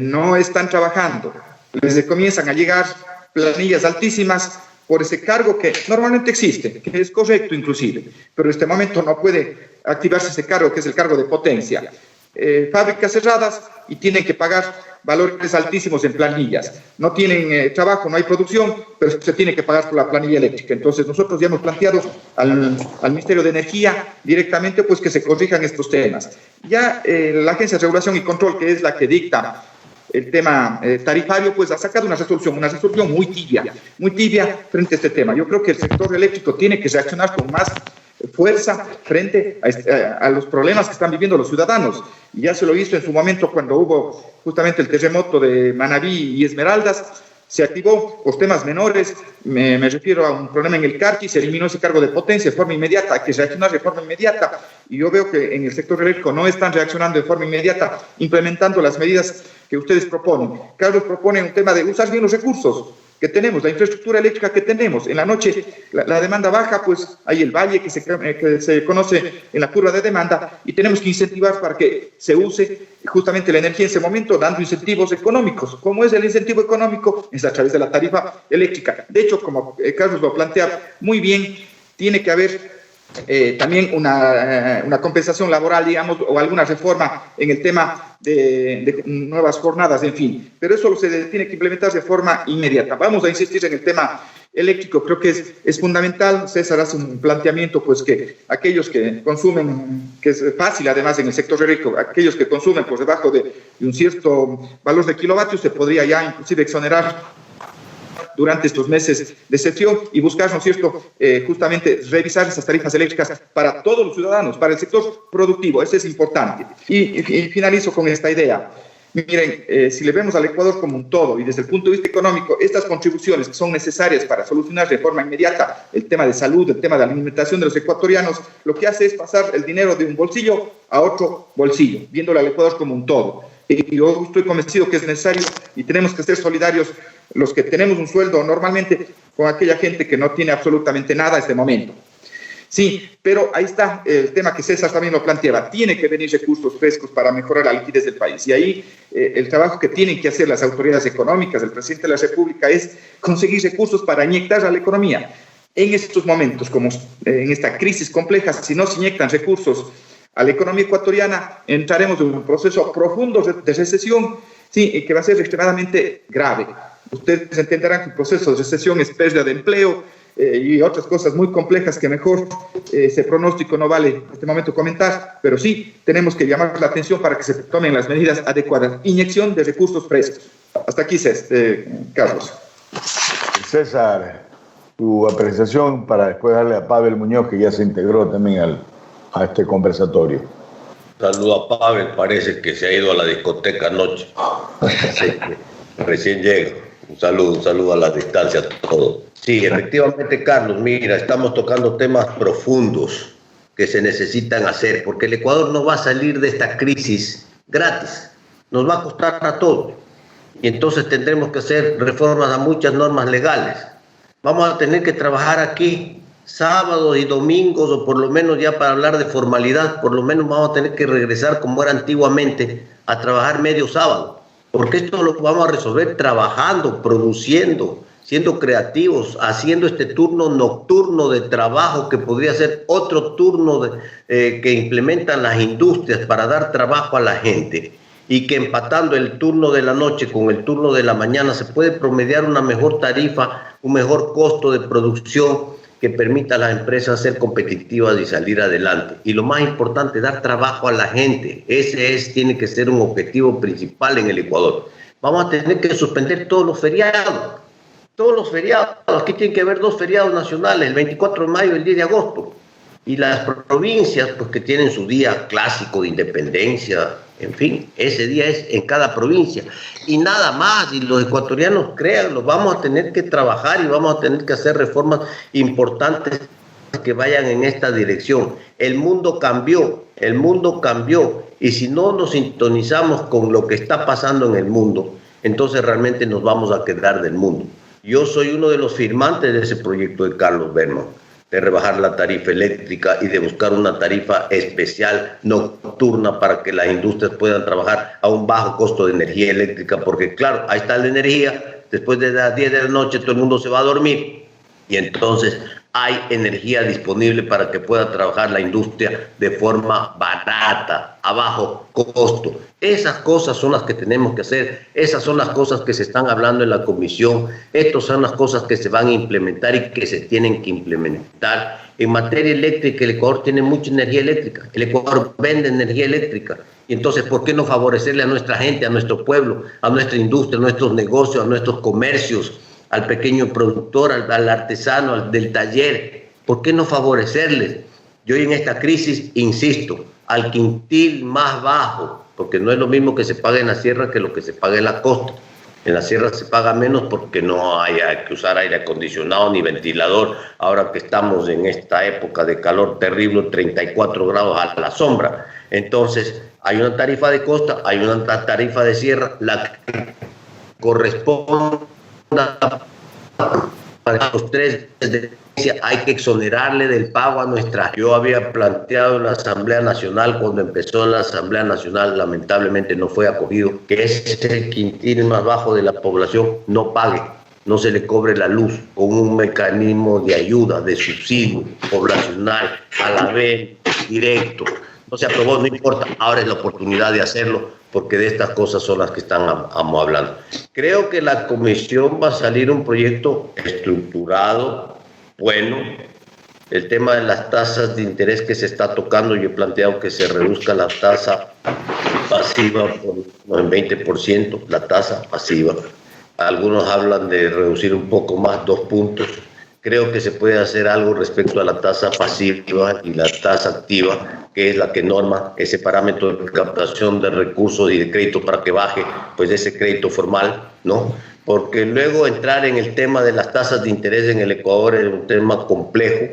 no están trabajando, les comienzan a llegar planillas altísimas por ese cargo que normalmente existe, que es correcto inclusive, pero en este momento no puede activarse ese cargo, que es el cargo de potencia. Fábricas cerradas y tienen que pagar valores altísimos en planillas. No tienen trabajo, no hay producción, pero se tiene que pagar por la planilla eléctrica. Entonces nosotros ya hemos planteado al Ministerio de Energía directamente, pues, que se corrijan estos temas. Ya la Agencia de Regulación y Control, que es la que dicta el tema tarifario, pues ha sacado una resolución muy tibia frente a este tema. Yo creo que el sector eléctrico tiene que reaccionar con más fuerza frente a los problemas que están viviendo los ciudadanos. Y ya se lo hizo en su momento cuando hubo justamente el terremoto de Manabí y Esmeraldas. Se activó por temas menores, me refiero a un problema en el Carqui, se eliminó ese cargo de potencia de forma inmediata, hay que reaccionar de forma inmediata, y yo veo que en el sector eléctrico no están reaccionando de forma inmediata, implementando las medidas que ustedes proponen. Carlos propone un tema de usar bien los recursos que tenemos, la infraestructura eléctrica que tenemos. En la noche la demanda baja, pues hay el valle que se conoce en la curva de demanda, y tenemos que incentivar para que se use justamente la energía en ese momento, dando incentivos económicos. ¿Cómo es el incentivo económico? Es a través de la tarifa eléctrica. De hecho, como Carlos lo plantea muy bien, tiene que haber también una compensación laboral, digamos, o alguna reforma en el tema de nuevas jornadas, en fin. Pero eso se tiene que implementar de forma inmediata. Vamos a insistir en el tema eléctrico, creo que es fundamental. César hace un planteamiento, pues, que aquellos que consumen, que es fácil además en el sector eléctrico, aquellos que consumen por debajo de un cierto valor de kilovatios, se podría ya inclusive exonerar durante estos meses de excepción y buscar, ¿no es cierto?, justamente revisar esas tarifas eléctricas para todos los ciudadanos, para el sector productivo. Eso es importante. Y finalizo con esta idea. Miren, si le vemos al Ecuador como un todo y desde el punto de vista económico, estas contribuciones que son necesarias para solucionar de forma inmediata el tema de salud, el tema de alimentación de los ecuatorianos, lo que hace es pasar el dinero de un bolsillo a otro bolsillo, viéndolo al Ecuador como un todo. Y yo estoy convencido que es necesario y tenemos que ser solidarios los que tenemos un sueldo normalmente con aquella gente que no tiene absolutamente nada en este momento. Sí, pero ahí está el tema que César también lo planteaba. Tiene que venir recursos frescos para mejorar la liquidez del país. Y ahí el trabajo que tienen que hacer las autoridades económicas, el presidente de la República, es conseguir recursos para inyectar a la economía. En estos momentos, como en esta crisis compleja, si no se inyectan recursos a la economía ecuatoriana, entraremos en un proceso profundo de recesión, sí, y que va a ser extremadamente grave. Ustedes entenderán que el proceso de recesión es pérdida de empleo y otras cosas muy complejas que mejor ese pronóstico no vale en este momento comentar, pero sí tenemos que llamar la atención para que se tomen las medidas adecuadas. Inyección de recursos frescos. Hasta aquí, Carlos. César, tu apreciación para después darle a Pavel Muñoz, que ya se integró también a este conversatorio. Saludo a Pavel, parece que se ha ido a la discoteca anoche. Sí, recién llega. Un saludo a la distancia a todos. Sí, efectivamente, Carlos, mira, estamos tocando temas profundos que se necesitan hacer, porque el Ecuador no va a salir de esta crisis gratis, nos va a costar a todos. Y entonces tendremos que hacer reformas a muchas normas legales. Vamos a tener que trabajar aquí sábados y domingos, o por lo menos ya para hablar de formalidad, por lo menos vamos a tener que regresar como era antiguamente a trabajar medio sábado, porque esto lo vamos a resolver trabajando, produciendo, siendo creativos, haciendo este turno nocturno de trabajo que podría ser otro turno que implementan las industrias para dar trabajo a la gente, y que empatando el turno de la noche con el turno de la mañana se puede promediar una mejor tarifa, un mejor costo de producción que permita a las empresas ser competitivas y salir adelante. Y lo más importante, dar trabajo a la gente. Ese tiene que ser un objetivo principal en el Ecuador. Vamos a tener que suspender todos los feriados. Todos los feriados. Aquí tienen que haber 2 feriados nacionales, el 24 de mayo y el 10 de agosto. Y las provincias, pues que tienen su día clásico de independencia, en fin, ese día es en cada provincia. Y nada más, y los ecuatorianos, créanlo, vamos a tener que trabajar y vamos a tener que hacer reformas importantes que vayan en esta dirección. El mundo cambió, y si no nos sintonizamos con lo que está pasando en el mundo, entonces realmente nos vamos a quedar del mundo. Yo soy uno de los firmantes de ese proyecto de Carlos Berman, de rebajar la tarifa eléctrica y de buscar una tarifa especial nocturna para que las industrias puedan trabajar a un bajo costo de energía eléctrica, porque claro, ahí está la energía, después de las 10 de la noche todo el mundo se va a dormir y entonces hay energía disponible para que pueda trabajar la industria de forma barata, a bajo costo. Esas cosas son las que tenemos que hacer, esas son las cosas que se están hablando en la comisión, estas son las cosas que se van a implementar y que se tienen que implementar. En materia eléctrica, el Ecuador tiene mucha energía eléctrica, el Ecuador vende energía eléctrica, y entonces, ¿por qué no favorecerle a nuestra gente, a nuestro pueblo, a nuestra industria, a nuestros negocios, a nuestros comercios, al pequeño productor, al artesano, al del taller? ¿Por qué no favorecerles? Yo en esta crisis, insisto, al quintil más bajo, porque no es lo mismo que se pague en la sierra que lo que se paga en la costa. En la sierra se paga menos porque no hay que usar aire acondicionado ni ventilador. Ahora que estamos en esta época de calor terrible, 34 grados a la sombra. Entonces, hay una tarifa de costa, hay una tarifa de sierra, la que corresponde para los 3 de hay que exonerarle del pago a nuestra. Yo había planteado en la Asamblea Nacional, cuando empezó la Asamblea Nacional, lamentablemente no fue acogido, que ese quintil más bajo de la población no pague, no se le cobre la luz, con un mecanismo de ayuda, de subsidio poblacional, a la vez, directo. No se aprobó, no importa, ahora es la oportunidad de hacerlo, porque de estas cosas son las que estamos hablando. Creo que la comisión va a salir un proyecto estructurado, bueno. El tema de las tasas de interés que se está tocando, yo he planteado que se reduzca la tasa pasiva en 20%, la tasa pasiva. Algunos hablan de reducir un poco más, 2 puntos. Creo que se puede hacer algo respecto a la tasa pasiva y la tasa activa, que es la que norma ese parámetro de captación de recursos y de crédito para que baje pues ese crédito formal, ¿no? Porque luego entrar en el tema de las tasas de interés en el Ecuador es un tema complejo,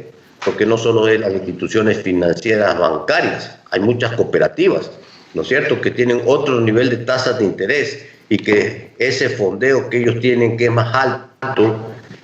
porque no solo es las instituciones financieras bancarias, hay muchas cooperativas ¿no es cierto?, que tienen otro nivel de tasas de interés y que ese fondeo que ellos tienen, que es más alto,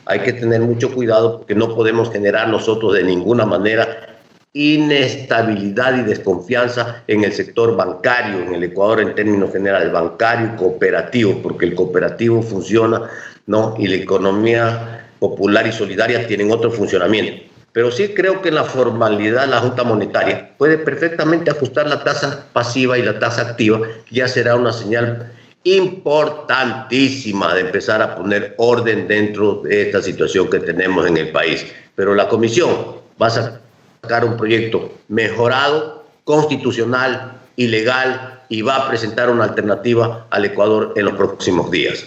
hay que tener mucho cuidado porque no podemos generar nosotros de ninguna manera inestabilidad y desconfianza en el sector bancario en el Ecuador, en términos generales, bancario y cooperativo, porque el cooperativo funciona, ¿no?, y la economía popular y solidaria tienen otro funcionamiento. Pero sí creo que en la formalidad la Junta Monetaria puede perfectamente ajustar la tasa pasiva y la tasa activa, ya será una señal importantísima de empezar a poner orden dentro de esta situación que tenemos en el país. Pero la Comisión va a sacar un proyecto mejorado, constitucional y legal, y va a presentar una alternativa al Ecuador en los próximos días.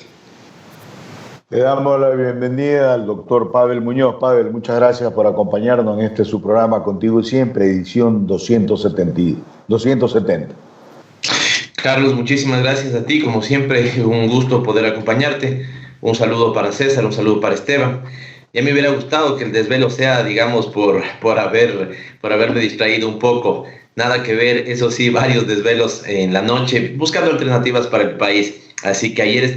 Le damos la bienvenida al doctor Pavel Muñoz. Pavel, muchas gracias por acompañarnos en este su programa Contigo Siempre, edición 270. Carlos, muchísimas gracias a ti, como siempre, un gusto poder acompañarte. Un saludo para César, un saludo para Esteban. Ya me hubiera gustado que el desvelo sea, digamos, por haberme distraído un poco. Nada que ver, eso sí, varios desvelos en la noche, buscando alternativas para el país. Así que ayer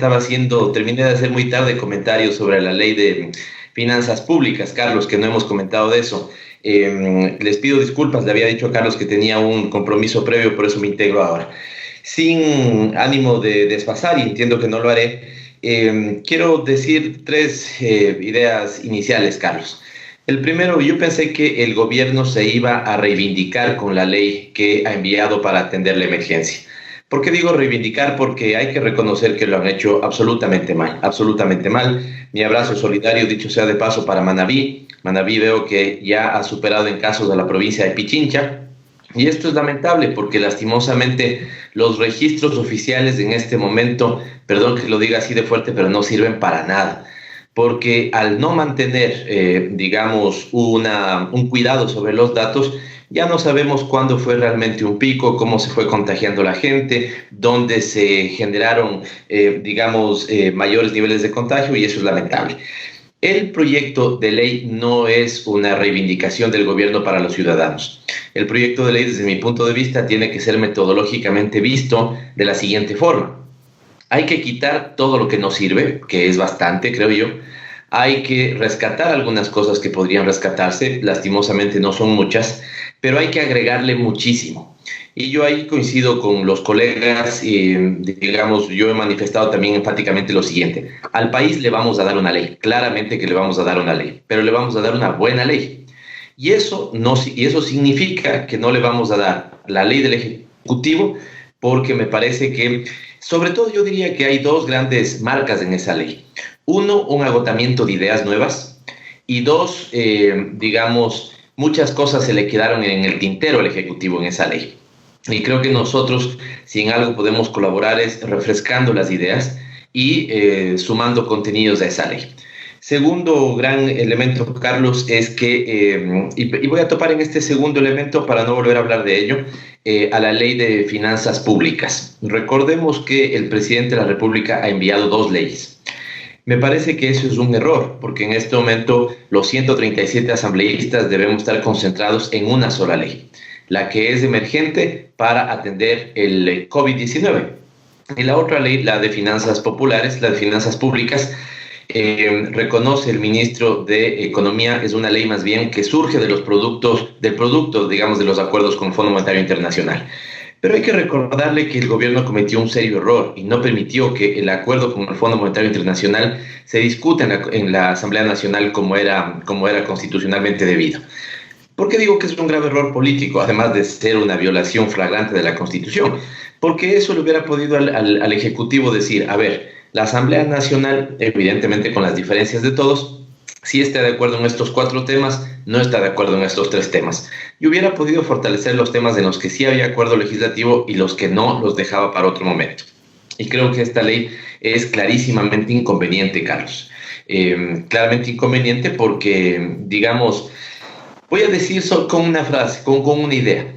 terminé de hacer muy tarde comentarios sobre la ley de finanzas públicas, Carlos, que no hemos comentado de eso. Les pido disculpas, le había dicho a Carlos que tenía un compromiso previo, por eso me integro ahora. Sin ánimo de desfasar, y entiendo que no lo haré, quiero decir tres ideas iniciales, Carlos. El primero, yo pensé que el gobierno se iba a reivindicar con la ley que ha enviado para atender la emergencia. ¿Por qué digo reivindicar? Porque hay que reconocer que lo han hecho absolutamente mal, absolutamente mal. Mi abrazo solidario, dicho sea de paso, para Manabí. Manabí veo que ya ha superado en casos a la provincia de Pichincha. Y esto es lamentable porque lastimosamente los registros oficiales en este momento, perdón que lo diga así de fuerte, pero no sirven para nada. Porque al no mantener, digamos, un cuidado sobre los datos, ya no sabemos cuándo fue realmente un pico, cómo se fue contagiando la gente, dónde se generaron, mayores niveles de contagio, y eso es lamentable. El proyecto de ley no es una reivindicación del gobierno para los ciudadanos. El proyecto de ley, desde mi punto de vista, tiene que ser metodológicamente visto de la siguiente forma. Hay que quitar todo lo que no sirve, que es bastante, creo yo. Hay que rescatar algunas cosas que podrían rescatarse, lastimosamente no son muchas, pero hay que agregarle muchísimo. Y yo ahí coincido con los colegas, yo he manifestado también enfáticamente lo siguiente: al país le vamos a dar una ley, claramente que le vamos a dar una ley, pero le vamos a dar una buena ley. Y eso significa que no le vamos a dar la ley del Ejecutivo, porque me parece que, sobre todo yo diría que hay dos grandes marcas en esa ley. Uno, un agotamiento de ideas nuevas, y dos, muchas cosas se le quedaron en el tintero al Ejecutivo en esa ley. Y creo que nosotros, si en algo podemos colaborar, es refrescando las ideas y sumando contenidos a esa ley. Segundo gran elemento, Carlos, es que, y voy a topar en este segundo elemento para no volver a hablar de ello, a la ley de finanzas públicas. Recordemos que el presidente de la República ha enviado dos leyes. Me parece que eso es un error, porque en este momento los 137 asambleístas debemos estar concentrados en una sola ley, la que es emergente para atender el COVID-19. Y la otra ley, la de finanzas populares, la de finanzas públicas, reconoce el ministro de Economía, es una ley más bien que surge de los productos, de los acuerdos con el Fondo Monetario Internacional. Pero hay que recordarle que el gobierno cometió un serio error y no permitió que el acuerdo con el Fondo Monetario Internacional se discuta en la Asamblea Nacional como era constitucionalmente debido. ¿Por qué digo que es un grave error político, además de ser una violación flagrante de la Constitución? Porque eso le hubiera podido al Ejecutivo decir: a ver, la Asamblea Nacional, evidentemente con las diferencias de todos, sí está de acuerdo en estos 4 temas, no está de acuerdo en estos 3 temas. Y hubiera podido fortalecer los temas en los que sí había acuerdo legislativo y los que no los dejaba para otro momento. Y creo que esta ley es clarísimamente inconveniente, Carlos. Claramente inconveniente porque, voy a decir con una frase, con una idea.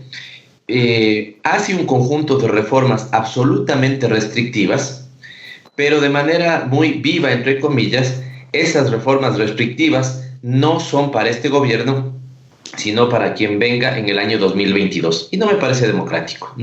Hace un conjunto de reformas absolutamente restrictivas, pero de manera muy viva, entre comillas. Esas reformas restrictivas no son para este gobierno sino para quien venga en el año 2022. Y no me parece democrático,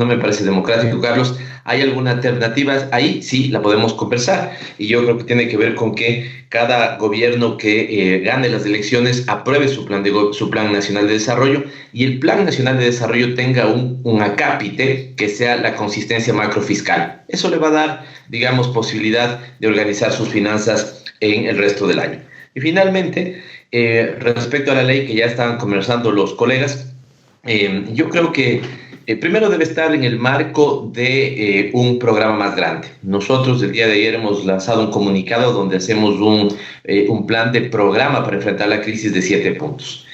Carlos. ¿Hay alguna alternativa? Ahí sí la podemos conversar. Y yo creo que tiene que ver con que cada gobierno que gane las elecciones apruebe su plan nacional de desarrollo, y el plan nacional de desarrollo tenga un acápite que sea la consistencia macrofiscal. Eso le va a dar, digamos, posibilidad de organizar sus finanzas en el resto del año. Y finalmente, respecto a la ley que ya estaban conversando los colegas, yo creo que primero debe estar en el marco de un programa más grande. Nosotros el día de ayer hemos lanzado un comunicado donde hacemos un plan de programa para enfrentar la crisis de 7 puntos.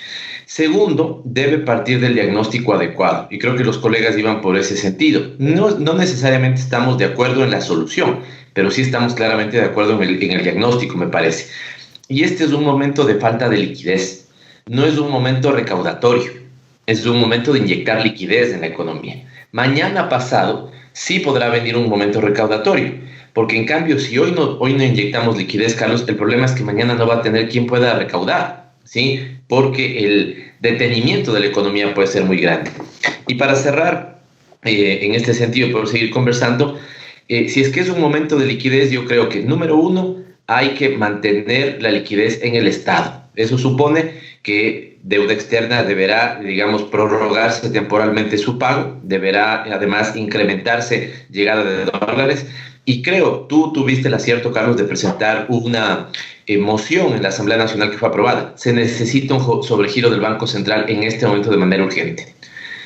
Segundo, debe partir del diagnóstico adecuado, y creo que los colegas iban por ese sentido. No necesariamente estamos de acuerdo en la solución, pero sí estamos claramente de acuerdo en el diagnóstico, me parece. Y este es un momento de falta de liquidez, no es un momento recaudatorio, es un momento de inyectar liquidez en la economía. Mañana pasado sí podrá venir un momento recaudatorio, porque en cambio si hoy no inyectamos liquidez, Carlos, el problema es que mañana no va a tener quien pueda recaudar, ¿sí? Porque el detenimiento de la economía puede ser muy grande. Y para cerrar, en este sentido, por seguir conversando, si es que es un momento de liquidez, yo creo que, número uno, hay que mantener la liquidez en el Estado. Eso supone que deuda externa deberá, digamos, prorrogarse temporalmente su pago, deberá además incrementarse llegada de dólares. Y creo, tú tuviste el acierto, Carlos, de presentar una moción en la Asamblea Nacional que fue aprobada. Se necesita un sobregiro del Banco Central en este momento de manera urgente.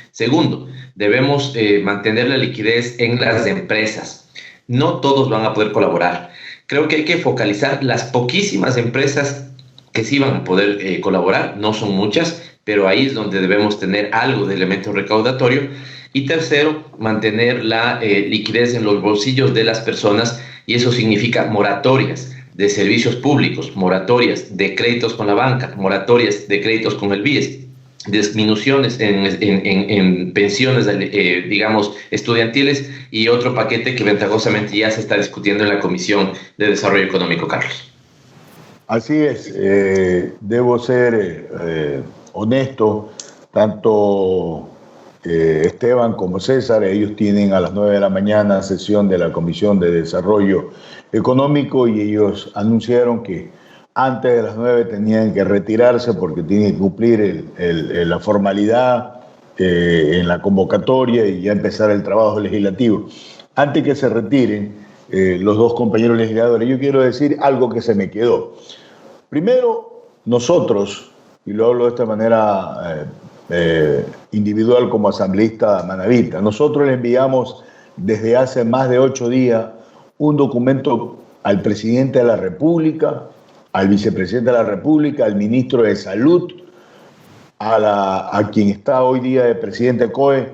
Segundo, debemos mantener la liquidez en las empresas. No todos van a poder colaborar. Creo que hay que focalizar las poquísimas empresas que sí van a poder colaborar, no son muchas, pero ahí es donde debemos tener algo de elemento recaudatorio. Y tercero, mantener la liquidez en los bolsillos de las personas, y eso significa moratorias de servicios públicos, moratorias de créditos con la banca, moratorias de créditos con el BIES, disminuciones en pensiones, digamos, estudiantiles, y otro paquete que ventajosamente ya se está discutiendo en la Comisión de Desarrollo Económico, Carlos. Así es, debo ser honesto, tanto Esteban como César, ellos tienen a las 9 de la mañana sesión de la Comisión de Desarrollo Económico, y ellos anunciaron que antes de las 9 tenían que retirarse porque tienen que cumplir la formalidad en la convocatoria y ya empezar el trabajo legislativo. Antes que se retiren los dos compañeros legisladores, yo quiero decir algo que se me quedó. Primero, nosotros, y lo hablo de esta manera individual como asambleísta manavita, nosotros le enviamos desde hace más de 8 días un documento al presidente de la República, al vicepresidente de la República, al ministro de Salud, a quien está hoy día de presidente COE,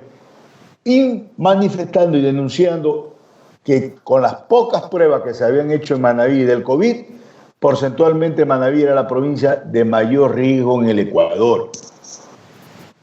y manifestando y denunciando que con las pocas pruebas que se habían hecho en Manabí del COVID, porcentualmente Manabí era la provincia de mayor riesgo en el Ecuador.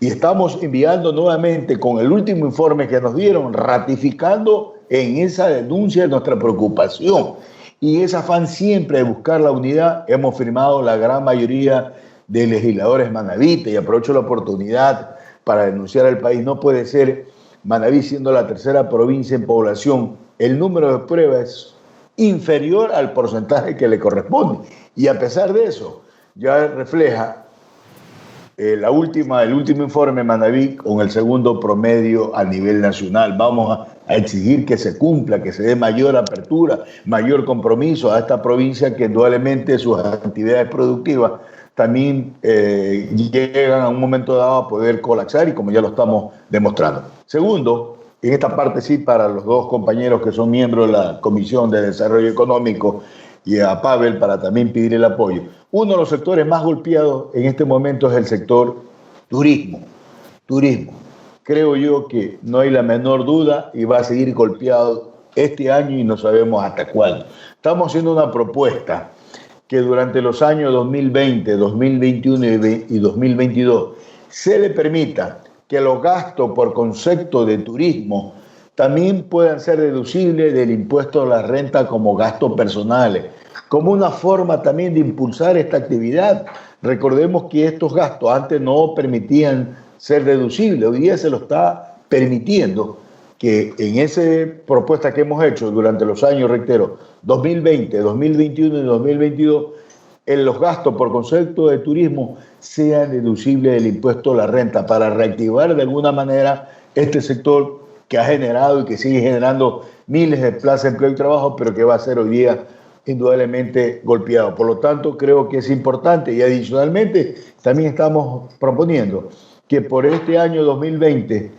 Y estamos enviando nuevamente con el último informe que nos dieron, ratificando en esa denuncia nuestra preocupación. Y ese afán siempre de buscar la unidad, hemos firmado la gran mayoría de legisladores manavitas, y aprovecho la oportunidad para denunciar al país. No puede ser Manabí, siendo la tercera provincia en población, el número de pruebas es inferior al porcentaje que le corresponde. Y a pesar de eso, ya refleja el último informe Manabí con el segundo promedio a nivel nacional. Vamos a exigir que se cumpla, que se dé mayor apertura, mayor compromiso a esta provincia, que indudablemente sus actividades productivas también llegan a un momento dado a poder colapsar, y como ya lo estamos demostrando. Segundo, en esta parte sí, para los dos compañeros que son miembros de la Comisión de Desarrollo Económico, y a Pavel para también pedir el apoyo. Uno de los sectores más golpeados en este momento es el sector turismo. Creo yo que no hay la menor duda y va a seguir golpeado este año y no sabemos hasta cuándo. Estamos haciendo una propuesta que durante los años 2020, 2021 y 2022 se le permita que los gastos por concepto de turismo también puedan ser deducibles del impuesto a la renta como gastos personales, como una forma también de impulsar esta actividad, Recordemos que estos gastos antes no permitían ser deducibles, hoy día se lo está permitiendo, que en esa propuesta que hemos hecho durante los años, reitero, 2020, 2021 y 2022, en los gastos por concepto de turismo sean deducibles del impuesto a la renta para reactivar de alguna manera este sector que ha generado y que sigue generando miles de plazas de empleo y trabajo, pero que va a ser hoy día indudablemente golpeado. Por lo tanto, creo que es importante y adicionalmente también estamos proponiendo que por este año 2020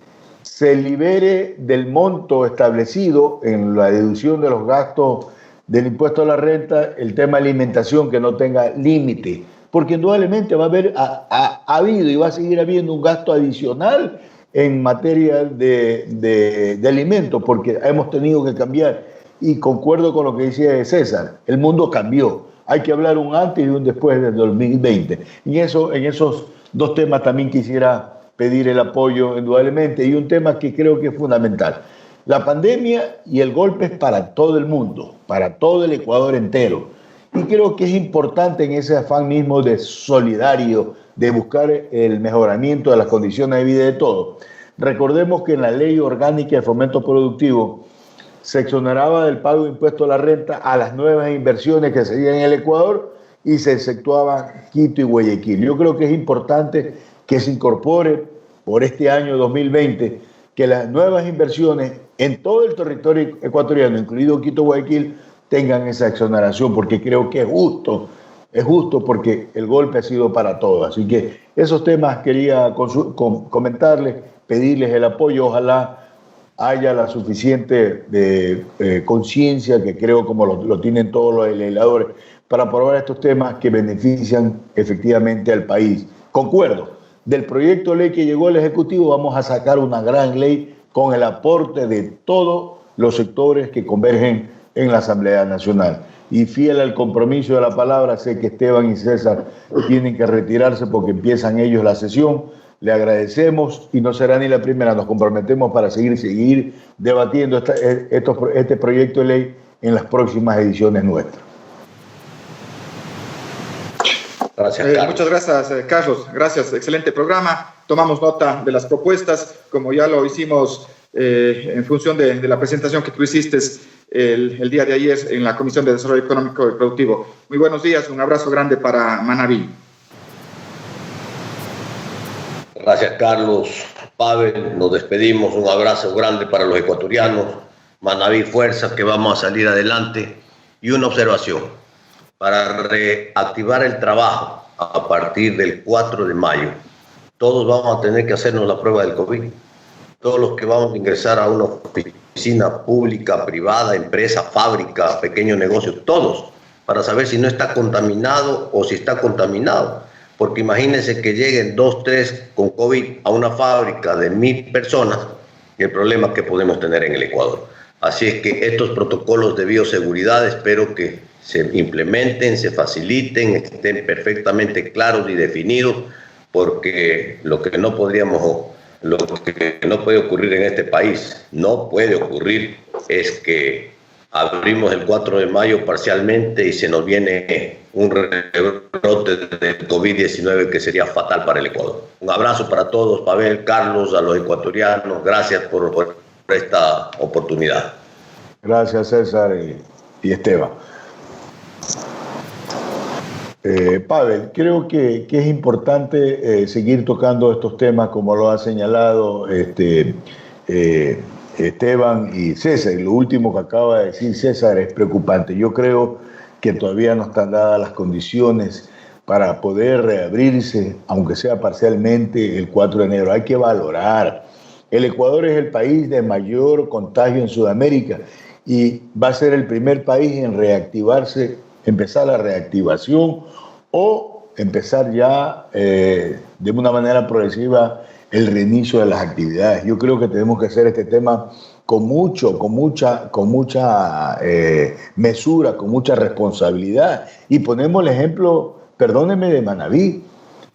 se libere del monto establecido en la deducción de los gastos del impuesto a la renta el tema de alimentación que no tenga límite, porque indudablemente va a haber, ha habido y va a seguir habiendo un gasto adicional en materia de alimentos, porque hemos tenido que cambiar, y concuerdo con lo que decía César, el mundo cambió, hay que hablar un antes y un después del 2020, y en esos dos temas también quisiera pedir el apoyo indudablemente, y un tema que creo que es fundamental. La pandemia y el golpe es para todo el mundo, para todo el Ecuador entero. Y creo que es importante en ese afán mismo de solidario, de buscar el mejoramiento de las condiciones de vida de todos. Recordemos que en la Ley Orgánica de Fomento Productivo se exoneraba del pago de impuesto a la renta a las nuevas inversiones que se hacían en el Ecuador y se exceptuaban Quito y Guayaquil. Yo creo que es importante que se incorpore por este año 2020 que las nuevas inversiones en todo el territorio ecuatoriano, incluido Quito y Guayaquil, tengan esa exoneración, porque creo que es justo porque el golpe ha sido para todos. Así que esos temas quería comentarles, pedirles el apoyo, ojalá haya la suficiente conciencia, que creo como lo tienen todos los legisladores, para aprobar estos temas que benefician efectivamente al país. Concuerdo, del proyecto de ley que llegó al Ejecutivo vamos a sacar una gran ley con el aporte de todos los sectores que convergen en la Asamblea Nacional. Y fiel al compromiso de la palabra, sé que Esteban y César tienen que retirarse porque empiezan ellos la sesión. Le agradecemos y no será ni la primera, nos comprometemos para seguir debatiendo este proyecto de ley en las próximas ediciones nuestras. Gracias, Carlos. Muchas gracias, Carlos. Gracias, excelente programa. Tomamos nota de las propuestas, como ya lo hicimos en función de la presentación que tú hiciste el día de ayer en la Comisión de Desarrollo Económico y Productivo. Muy buenos días, un abrazo grande para Manabí. Gracias, Carlos. Pavel, nos despedimos. Un abrazo grande para los ecuatorianos. Manabí, fuerza, que vamos a salir adelante. Y una observación. Para reactivar el trabajo a partir del 4 de mayo, todos vamos a tener que hacernos la prueba del COVID. Todos los que vamos a ingresar a una oficina pública, privada, empresa, fábrica, pequeño negocio, todos, para saber si no está contaminado o si está contaminado. Porque imagínense que lleguen 2, 3 con COVID a una fábrica de 1,000 personas y el problema que podemos tener en el Ecuador. Así es que estos protocolos de bioseguridad espero que se implementen, se faciliten, estén perfectamente claros y definidos, porque lo que no puede ocurrir en este país, no puede ocurrir, es que abrimos el 4 de mayo parcialmente y se nos viene un rebrote del COVID-19 que sería fatal para el Ecuador. Un abrazo para todos, Pavel, Carlos, a los ecuatorianos, gracias por esta oportunidad. Gracias, César y Esteban. Pavel, creo que es importante seguir tocando estos temas como lo ha señalado Esteban y César. Y lo último que acaba de decir César es preocupante. Yo creo que todavía no están dadas las condiciones para poder reabrirse, aunque sea parcialmente, el 4 de enero. Hay que valorar. El Ecuador es el país de mayor contagio en Sudamérica y va a ser el primer país en reactivarse, empezar la reactivación o empezar ya de una manera progresiva el reinicio de las actividades. Yo creo que tenemos que hacer este tema con mucha mesura, con mucha responsabilidad. Y ponemos el ejemplo, perdónenme, de Manabí.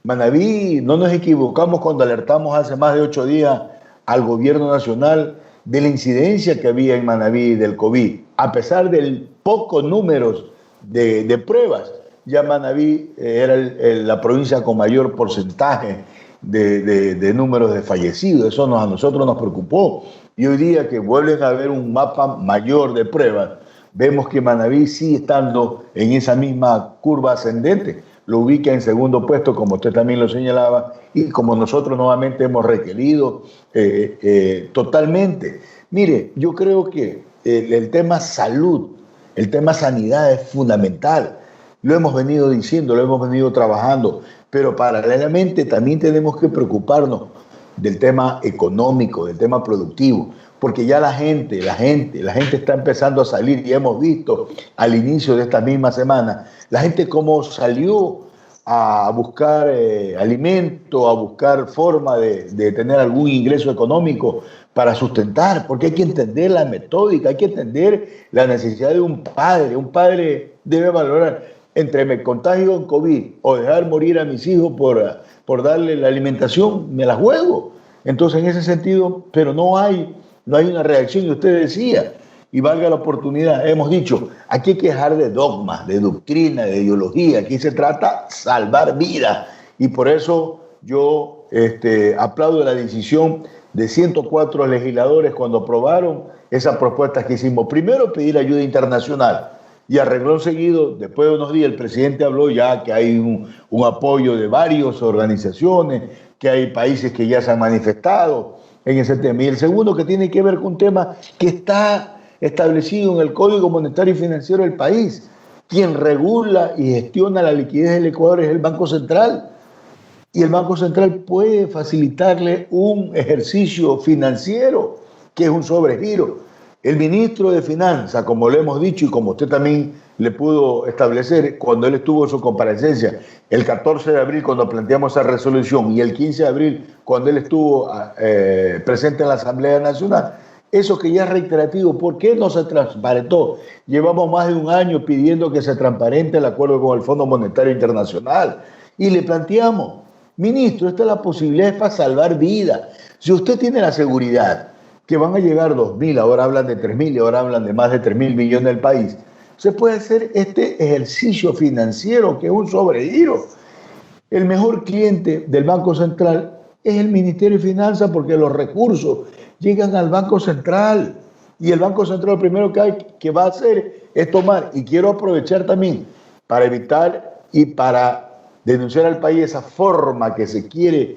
Manabí, no nos equivocamos cuando alertamos hace más de 8 días al gobierno nacional de la incidencia que había en Manabí del COVID. A pesar del pocos números de pruebas, ya Manabí era la provincia con mayor porcentaje de números de fallecidos. Eso a nosotros nos preocupó. Y hoy día que vuelven a haber un mapa mayor de pruebas, vemos que Manabí sigue estando en esa misma curva ascendente. Lo ubica en segundo puesto, como usted también lo señalaba, y como nosotros nuevamente hemos requerido totalmente. Mire, yo creo que el tema salud, el tema sanidad es fundamental. Lo hemos venido diciendo, lo hemos venido trabajando, pero paralelamente también tenemos que preocuparnos del tema económico, del tema productivo, porque ya la gente está empezando a salir, y hemos visto al inicio de esta misma semana, la gente cómo salió a buscar alimento, a buscar forma de tener algún ingreso económico para sustentar, porque hay que entender la metódica, hay que entender la necesidad de un padre. Un padre debe valorar entre me contagio en COVID o dejar morir a mis hijos por darle la alimentación, me la juego. Entonces, en ese sentido, pero no hay una reacción, y usted decía, y valga la oportunidad, hemos dicho, aquí hay que dejar de dogmas, de doctrina, de ideología, aquí se trata de salvar vidas, y por eso yo aplaudo la decisión de 104 legisladores cuando aprobaron esas propuestas que hicimos. Primero, pedir ayuda internacional, y a renglón seguido, después de unos días, el presidente habló ya que hay un apoyo de varias organizaciones, que hay países que ya se han manifestado en ese tema. Y el segundo, que tiene que ver con un tema que está establecido en el Código Monetario y Financiero del país. Quien regula y gestiona la liquidez del Ecuador es el Banco Central. Y el Banco Central puede facilitarle un ejercicio financiero, que es un sobregiro. El ministro de Finanzas, como lo hemos dicho y como usted también le pudo establecer cuando él estuvo en su comparecencia, el 14 de abril cuando planteamos esa resolución y el 15 de abril cuando él estuvo presente en la Asamblea Nacional, eso que ya es reiterativo, ¿por qué no se transparentó? Llevamos más de un año pidiendo que se transparente el acuerdo con el Fondo Monetario Internacional y le planteamos, ministro, esta es la posibilidad para salvar vidas. Si usted tiene la seguridad que van a llegar 2.000, ahora hablan de 3.000 y ahora hablan de más de 3.000 millones del país, se puede hacer este ejercicio financiero que es un sobregiro. El mejor cliente del Banco Central es el Ministerio de Finanzas, porque los recursos llegan al Banco Central, y el Banco Central lo primero que va a hacer es tomar, y quiero aprovechar también para evitar y para denunciar al país esa forma que se quiere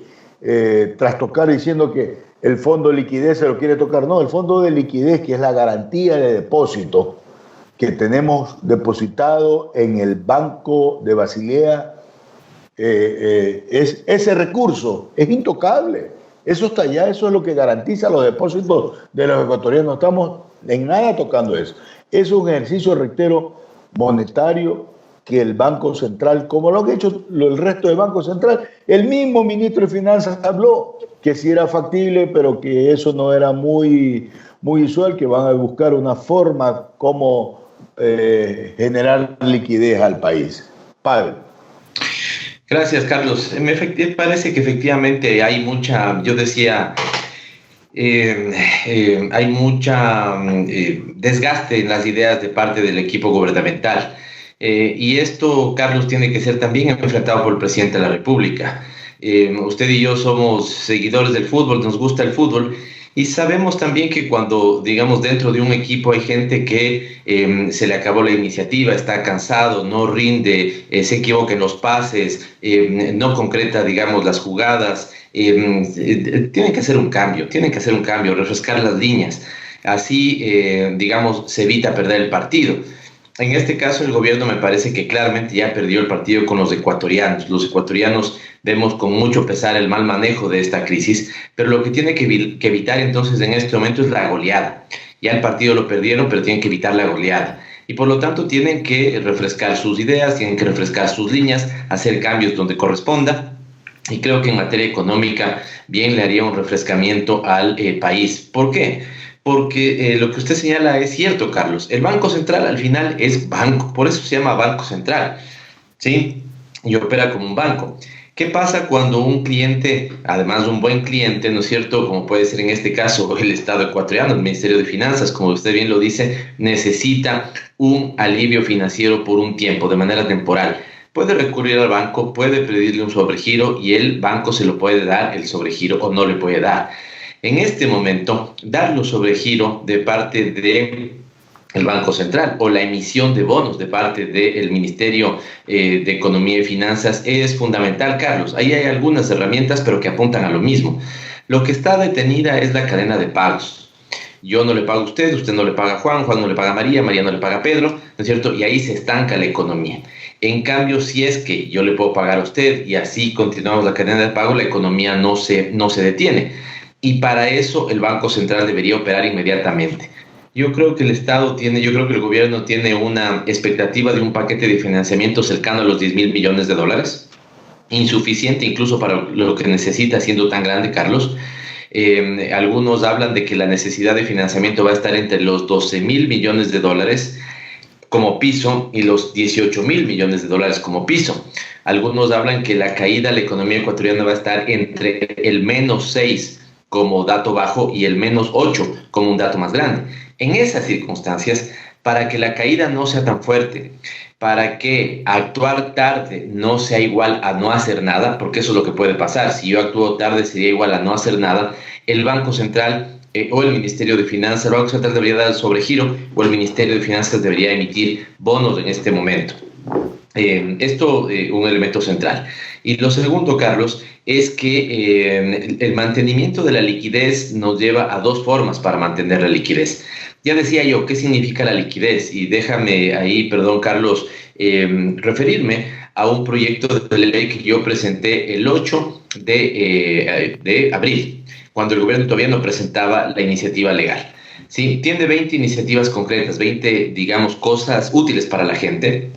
trastocar diciendo que el fondo de liquidez se lo quiere tocar. No, el fondo de liquidez, que es la garantía de depósito que tenemos depositado en el Banco de Basilea, ese recurso es intocable. Eso está allá, eso es lo que garantiza los depósitos de los ecuatorianos. No estamos en nada tocando eso. Es un ejercicio, reitero, monetario, que el Banco Central, como lo que ha hecho el resto del Banco Central, el mismo ministro de Finanzas habló que sí era factible, pero que eso no era muy usual, que van a buscar una forma como generar liquidez al país. Pablo. Gracias, Carlos. Me parece que efectivamente hay mucha, yo decía, hay mucha desgaste en las ideas de parte del equipo gubernamental. Y esto, Carlos, tiene que ser también enfrentado por el presidente de la República. Usted y yo somos seguidores del fútbol, nos gusta el fútbol, y sabemos también que cuando, digamos, dentro de un equipo hay gente que se le acabó la iniciativa, está cansado, no rinde, se equivoca en los pases, no concreta, digamos, las jugadas, tienen que hacer un cambio, refrescar las líneas. Así, digamos, se evita perder el partido. En este caso, el gobierno me parece que claramente ya perdió el partido con los ecuatorianos. Los ecuatorianos vemos con mucho pesar el mal manejo de esta crisis, pero lo que tiene que evitar entonces en este momento es la goleada. Ya el partido lo perdieron, pero tienen que evitar la goleada. Y por lo tanto tienen que refrescar sus ideas, tienen que refrescar sus líneas, hacer cambios donde corresponda. Y creo que en materia económica bien le haría un refrescamiento al país. ¿Por qué? Porque lo que usted señala es cierto, Carlos. El Banco Central al final es banco, por eso se llama Banco Central, ¿sí? Y opera como un banco. ¿Qué pasa cuando un cliente, además un buen cliente, ¿no es cierto?, como puede ser en este caso el Estado ecuatoriano, el Ministerio de Finanzas, como usted bien lo dice, necesita un alivio financiero por un tiempo, de manera temporal? puede recurrir al banco, puede pedirle un sobregiro y el banco se lo puede dar el sobregiro o no le puede dar. En este momento, dar los sobregiro de parte del Banco Central o la emisión de bonos de parte del Ministerio de Economía y Finanzas es fundamental, Carlos. Ahí hay algunas herramientas, pero que apuntan a lo mismo. Lo que está detenida es la cadena de pagos. Yo no le pago a usted, usted no le paga a Juan, Juan no le paga a María, María no le paga a Pedro, ¿no es cierto? Y ahí se estanca la economía. En cambio, si es que yo le puedo pagar a usted y así continuamos la cadena de pago, la economía no se detiene. Y para eso el Banco Central debería operar inmediatamente. Yo creo que el gobierno tiene una expectativa de un paquete de financiamiento cercano a los 10.000 millones de dólares, insuficiente incluso para lo que necesita siendo tan grande, Carlos. Algunos hablan de que la necesidad de financiamiento va a estar entre los 12.000 millones de dólares como piso y los 18.000 millones de dólares como piso. Algunos hablan que la caída de la economía ecuatoriana va a estar entre el -6 como dato bajo y el -8 como un dato más grande. En esas circunstancias, para que la caída no sea tan fuerte, para que actuar tarde no sea igual a no hacer nada, porque eso es lo que puede pasar. Si yo actúo tarde sería igual a no hacer nada, el Banco Central o el Ministerio de Finanzas, el Banco Central debería dar el sobregiro o el Ministerio de Finanzas debería emitir bonos en este momento. Un elemento central. Y lo segundo, Carlos, es que el mantenimiento de la liquidez nos lleva a dos formas para mantener la liquidez. Ya decía yo, ¿qué significa la liquidez? Y déjame ahí, perdón, Carlos, referirme a un proyecto de ley que yo presenté el 8 de abril, cuando el gobierno todavía no presentaba la iniciativa legal. Sí, tiene 20 iniciativas concretas, 20, digamos, cosas útiles para la gente,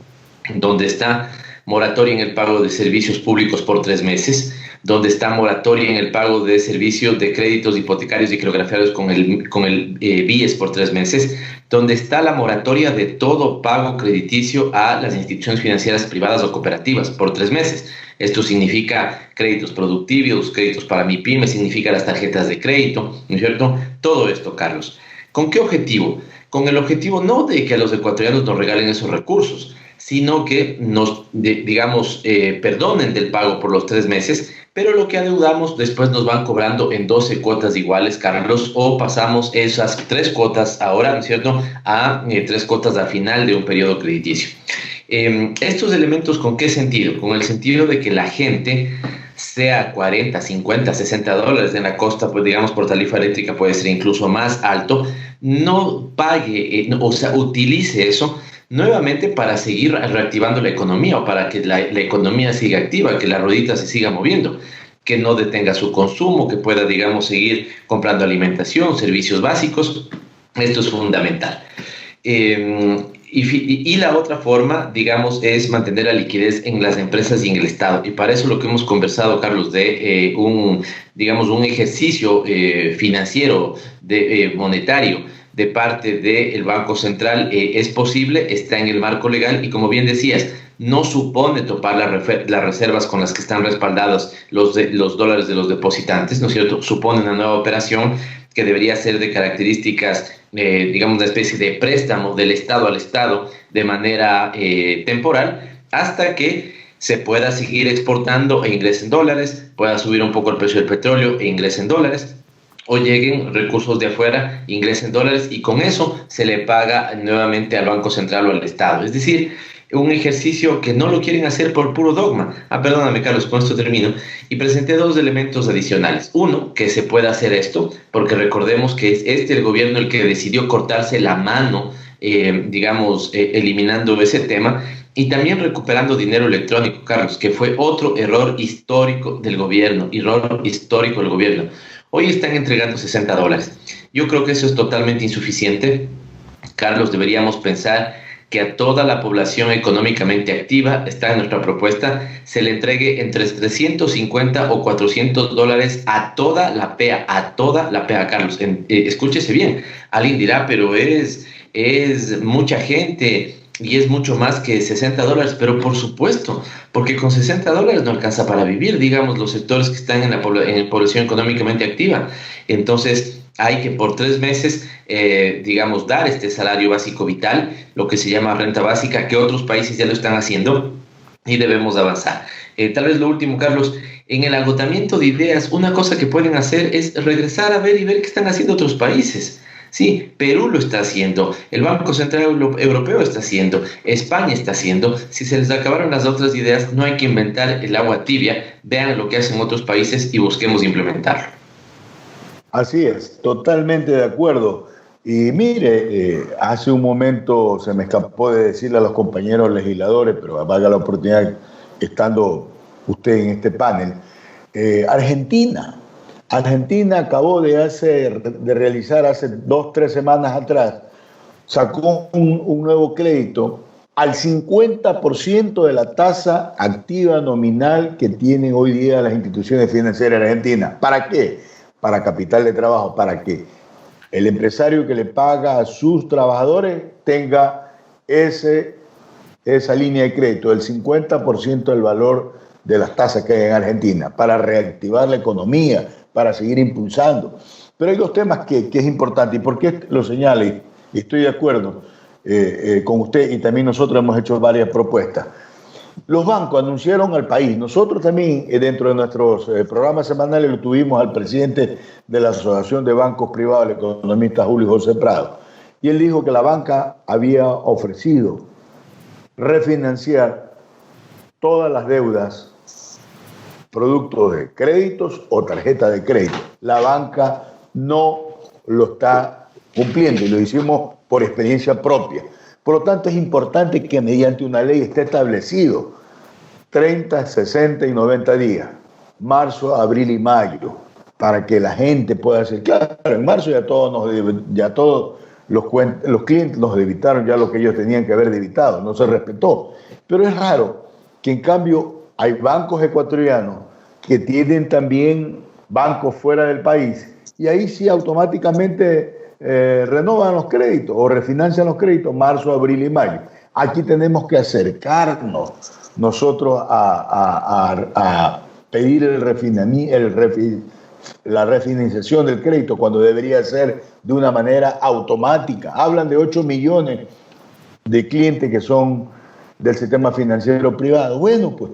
donde está moratoria en el pago de servicios públicos por 3 meses, donde está moratoria en el pago de servicios de créditos hipotecarios y criptografiados con el BIES por 3 meses, donde está la moratoria de todo pago crediticio a las instituciones financieras privadas o cooperativas por 3 meses. Esto significa créditos productivos, créditos para MIPYME, significa las tarjetas de crédito, ¿no es cierto? Todo esto, Carlos. ¿Con qué objetivo? Con el objetivo no de que a los ecuatorianos nos regalen esos recursos, sino que nos, perdonen del pago por los 3 meses, pero lo que adeudamos después nos van cobrando en 12 cuotas iguales, Carlos, o pasamos esas 3 cuotas ahora, ¿no es cierto?, a 3 cuotas al final de un periodo crediticio. Estos elementos, ¿con qué sentido? Con el sentido de que la gente, sea 40, 50, 60 dólares en la costa, pues digamos por tarifa eléctrica puede ser incluso más alto, no pague, utilice eso nuevamente para seguir reactivando la economía o para que la economía siga activa, que la ruedita se siga moviendo, que no detenga su consumo, que pueda, digamos, seguir comprando alimentación, servicios básicos. Esto es fundamental. Y la otra forma, digamos, es mantener la liquidez en las empresas y en el Estado. Y para eso lo que hemos conversado, Carlos, de un ejercicio financiero, monetario, de parte del Banco Central es posible, está en el marco legal y, como bien decías, no supone topar las reservas con las que están respaldados los dólares de los depositantes, ¿no es cierto? Supone una nueva operación que debería ser de características, digamos, una especie de préstamo del Estado al Estado de manera temporal, hasta que se pueda seguir exportando e ingresen dólares, pueda subir un poco el precio del petróleo e ingresen dólares, o lleguen recursos de afuera, ingresen dólares, y con eso se le paga nuevamente al Banco Central o al Estado. Es decir, un ejercicio que no lo quieren hacer por puro dogma. Perdóname, Carlos, con esto termino. Y presenté 2 elementos adicionales. Uno, que se pueda hacer esto, porque recordemos que es el gobierno el que decidió cortarse la mano, eliminando ese tema, y también recuperando dinero electrónico, Carlos, que fue otro error histórico del gobierno. Hoy están entregando 60 dólares. Yo creo que eso es totalmente insuficiente. Carlos, deberíamos pensar que a toda la población económicamente activa, está en nuestra propuesta, se le entregue entre 350 o 400 dólares a toda la PEA, Carlos. Escúchese bien. Alguien dirá, pero es mucha gente y es mucho más que 60 dólares, pero por supuesto, porque con 60 dólares no alcanza para vivir, digamos, los sectores que están en la población económicamente activa. Entonces, hay que por 3 meses, dar este salario básico vital, lo que se llama renta básica, que otros países ya lo están haciendo. y debemos avanzar. Tal vez lo último, Carlos, en el agotamiento de ideas, una cosa que pueden hacer es regresar a ver y ver qué están haciendo otros países. Sí, Perú lo está haciendo, el Banco Central Europeo está haciendo, España está haciendo. Si se les acabaron las otras ideas, no hay que inventar el agua tibia. Vean lo que hacen otros países y busquemos implementarlo. Así es, totalmente de acuerdo. Y mire, hace un momento se me escapó de decirle a los compañeros legisladores, pero valga la oportunidad estando usted en este panel, Argentina acabó de realizar hace 2-3 semanas atrás, sacó un nuevo crédito al 50% de la tasa activa nominal que tienen hoy día las instituciones financieras argentinas. ¿Para qué? Para capital de trabajo, para que el empresario que le paga a sus trabajadores tenga esa línea de crédito, el 50% del valor de las tasas que hay en Argentina, para reactivar la economía, para seguir impulsando. Pero hay dos temas que es importante, y por qué lo señala, y estoy de acuerdo con usted, y también nosotros hemos hecho varias propuestas. Los bancos anunciaron al país, nosotros también dentro de nuestros programas semanales lo tuvimos al presidente de la Asociación de Bancos Privados, el economista Julio José Prado, y él dijo que la banca había ofrecido refinanciar todas las deudas producto de créditos o tarjeta de crédito. La banca no lo está cumpliendo y lo hicimos por experiencia propia. Por lo tanto, es importante que mediante una ley esté establecido 30, 60 y 90 días, marzo, abril y mayo, para que la gente pueda hacer. Claro, en marzo ya todos los clientes nos debitaron ya lo que ellos tenían que haber debitado, no se respetó. Pero es raro que en cambio hay bancos ecuatorianos que tienen también bancos fuera del país y ahí sí automáticamente renovan los créditos o refinancian los créditos marzo, abril y mayo. Aquí tenemos que acercarnos nosotros a pedir la refinanciación del crédito cuando debería ser de una manera automática. Hablan de 8 millones de clientes que son del sistema financiero privado. Bueno, pues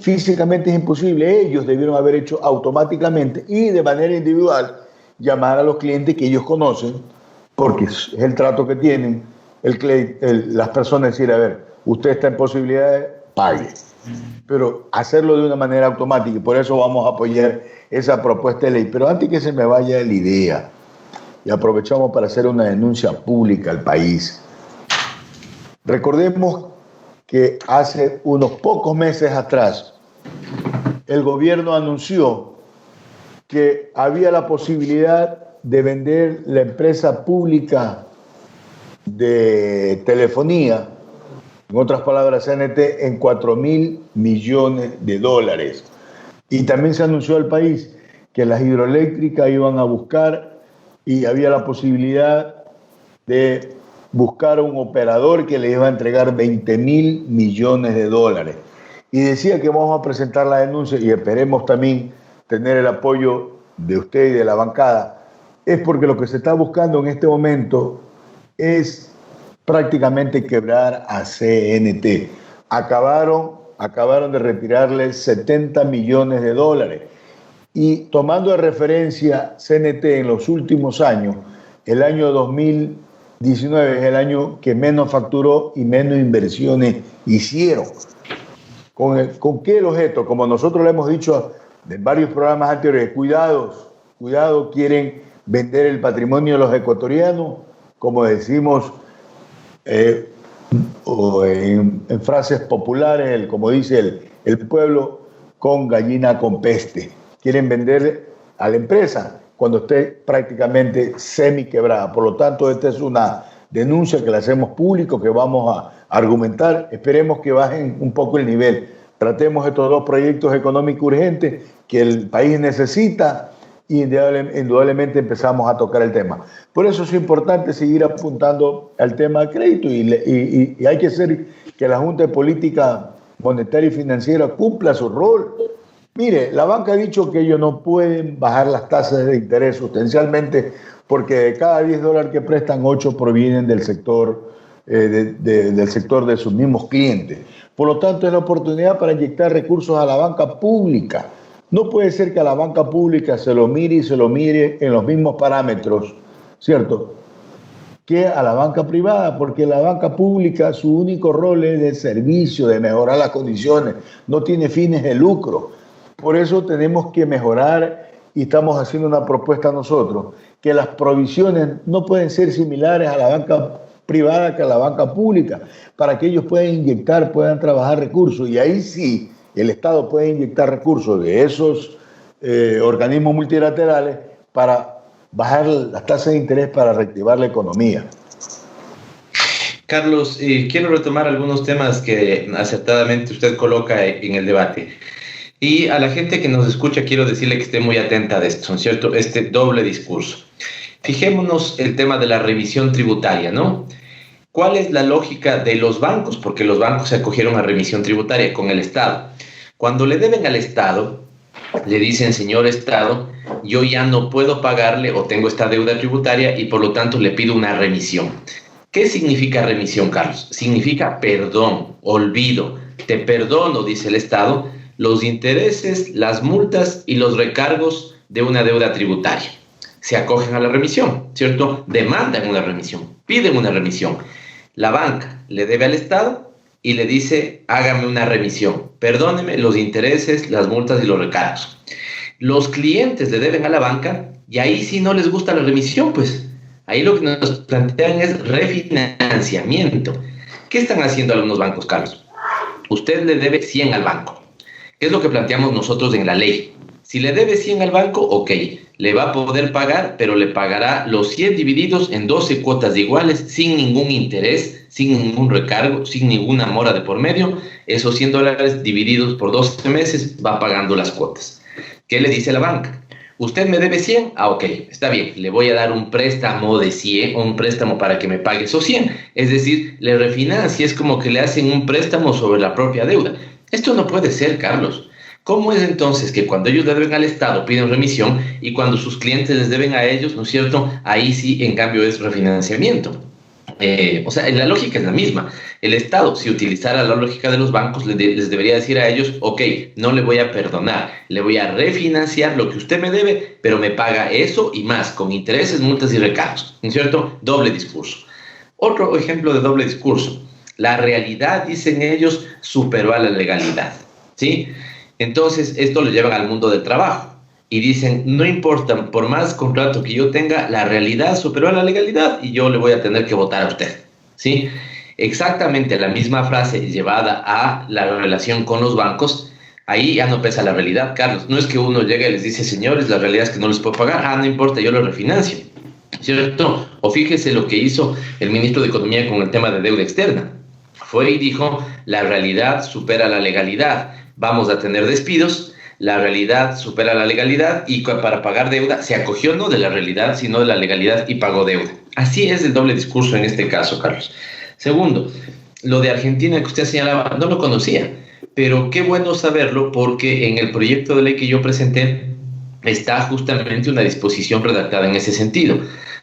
físicamente es imposible. Ellos debieron haber hecho automáticamente y de manera individual llamar a los clientes que ellos conocen, porque es el trato que tienen las personas, decir, a ver, usted está en posibilidades, pague. Pero hacerlo de una manera automática, y por eso vamos a apoyar esa propuesta de ley. Pero antes que se me vaya la idea, y aprovechamos para hacer una denuncia pública al país. Recordemos que hace unos pocos meses atrás el gobierno anunció que había la posibilidad de vender la empresa pública de telefonía, en otras palabras CNT, en $4.000 millones. Y también se anunció al país que las hidroeléctricas iban a buscar y había la posibilidad de buscar un operador que le iba a entregar $20.000 millones. Y decía que vamos a presentar la denuncia y esperemos también tener el apoyo de usted y de la bancada, es porque lo que se está buscando en este momento es prácticamente quebrar a CNT. Acabaron de retirarle $70 millones. Y tomando de referencia CNT en los últimos años, el año 2019 es el año que menos facturó y menos inversiones hicieron. ¿Con qué objeto? Como nosotros le hemos dicho en varios programas anteriores, cuidado, quieren vender el patrimonio de los ecuatorianos, como decimos en frases populares, como dice el pueblo, con gallina con peste. Quieren vender a la empresa cuando esté prácticamente semi-quebrada. Por lo tanto, esta es una denuncia que la hacemos público, que vamos a argumentar. Esperemos que bajen un poco el nivel. Tratemos estos dos proyectos económicos urgentes que el país necesita y indudablemente empezamos a tocar el tema. Por eso es importante seguir apuntando al tema del crédito y hay que hacer que la Junta de Política Monetaria y Financiera cumpla su rol. Mire, la banca ha dicho que ellos no pueden bajar las tasas de interés sustancialmente porque de cada $10 que prestan, 8 provienen del sector del sector de sus mismos clientes. Por lo tanto, es la oportunidad para inyectar recursos a la banca pública. No puede ser que a la banca pública se lo mire y se lo mire en los mismos parámetros, ¿cierto?, que a la banca privada, porque la banca pública su único rol es de servicio, de mejorar las condiciones, no tiene fines de lucro. Por eso tenemos que mejorar, y estamos haciendo una propuesta nosotros, que las provisiones no pueden ser similares a la banca privada que a la banca pública, para que ellos puedan inyectar, puedan trabajar recursos, y ahí sí el Estado puede inyectar recursos de esos organismos multilaterales para bajar las tasas de interés para reactivar la economía. Carlos, quiero retomar algunos temas que acertadamente usted coloca en el debate. Y a la gente que nos escucha quiero decirle que esté muy atenta de esto, ¿no es cierto? Este doble discurso. Fijémonos el tema de la revisión tributaria, ¿no? ¿Cuál es la lógica de los bancos? Porque los bancos se acogieron a revisión tributaria con el Estado. Cuando le deben al Estado, le dicen, señor Estado, yo ya no puedo pagarle o tengo esta deuda tributaria y por lo tanto le pido una remisión. ¿Qué significa remisión, Carlos? Significa perdón, olvido. Te perdono, dice el Estado, los intereses, las multas y los recargos de una deuda tributaria. Se acogen a la remisión, ¿cierto? Demandan una remisión, piden una remisión. La banca le debe al Estado y le dice, hágame una remisión, perdóneme los intereses, las multas y los recargos. Los clientes le deben a la banca y ahí sí no les gusta la remisión, pues. Ahí lo que nos plantean es refinanciamiento. ¿Qué están haciendo algunos bancos, Carlos? Usted le debe 100 al banco. ¿Qué es lo que planteamos nosotros en la ley? Si le debe 100 al banco, ok, le va a poder pagar, pero le pagará los 100 divididos en 12 cuotas iguales, sin ningún interés, sin ningún recargo, sin ninguna mora de por medio. Esos $100 divididos por 12 meses va pagando las cuotas. ¿Qué le dice la banca? ¿Usted me debe 100? Ah, ok, está bien, le voy a dar un préstamo de 100, un préstamo para que me pague esos 100. Es decir, le refinancia, es como que le hacen un préstamo sobre la propia deuda. Esto no puede ser, Carlos. ¿Cómo es entonces que cuando ellos le deben al Estado piden remisión y cuando sus clientes les deben a ellos, ¿no es cierto? Ahí sí, en cambio, es refinanciamiento. O sea, la lógica es la misma. El Estado, si utilizara la lógica de los bancos, les debería decir a ellos, ok, no le voy a perdonar, le voy a refinanciar lo que usted me debe, pero me paga eso y más, con intereses, multas y recargos, ¿no es cierto? Doble discurso. Otro ejemplo de doble discurso. La realidad, dicen ellos, superó a la legalidad, ¿sí? Entonces, esto lo llevan al mundo del trabajo. Y dicen, no importa, por más contrato que yo tenga, la realidad superó a la legalidad y yo le voy a tener que votar a usted, ¿sí? Exactamente la misma frase llevada a la relación con los bancos, ahí ya no pesa la realidad, Carlos. No es que uno llegue y les dice, señores, la realidad es que no les puedo pagar. Ah, no importa, yo lo refinancio, ¿cierto? O fíjese lo que hizo el ministro de Economía con el tema de deuda externa. Fue y dijo, la realidad supera la legalidad. Vamos a tener despidos. La realidad supera la legalidad y para pagar deuda se acogió no de la realidad, sino de la legalidad y pagó deuda. Así es el doble discurso en este caso, Carlos. Segundo, lo de Argentina que usted señalaba, no lo conocía, pero qué bueno saberlo porque en el proyecto de ley que yo presenté está justamente una disposición redactada en ese sentido.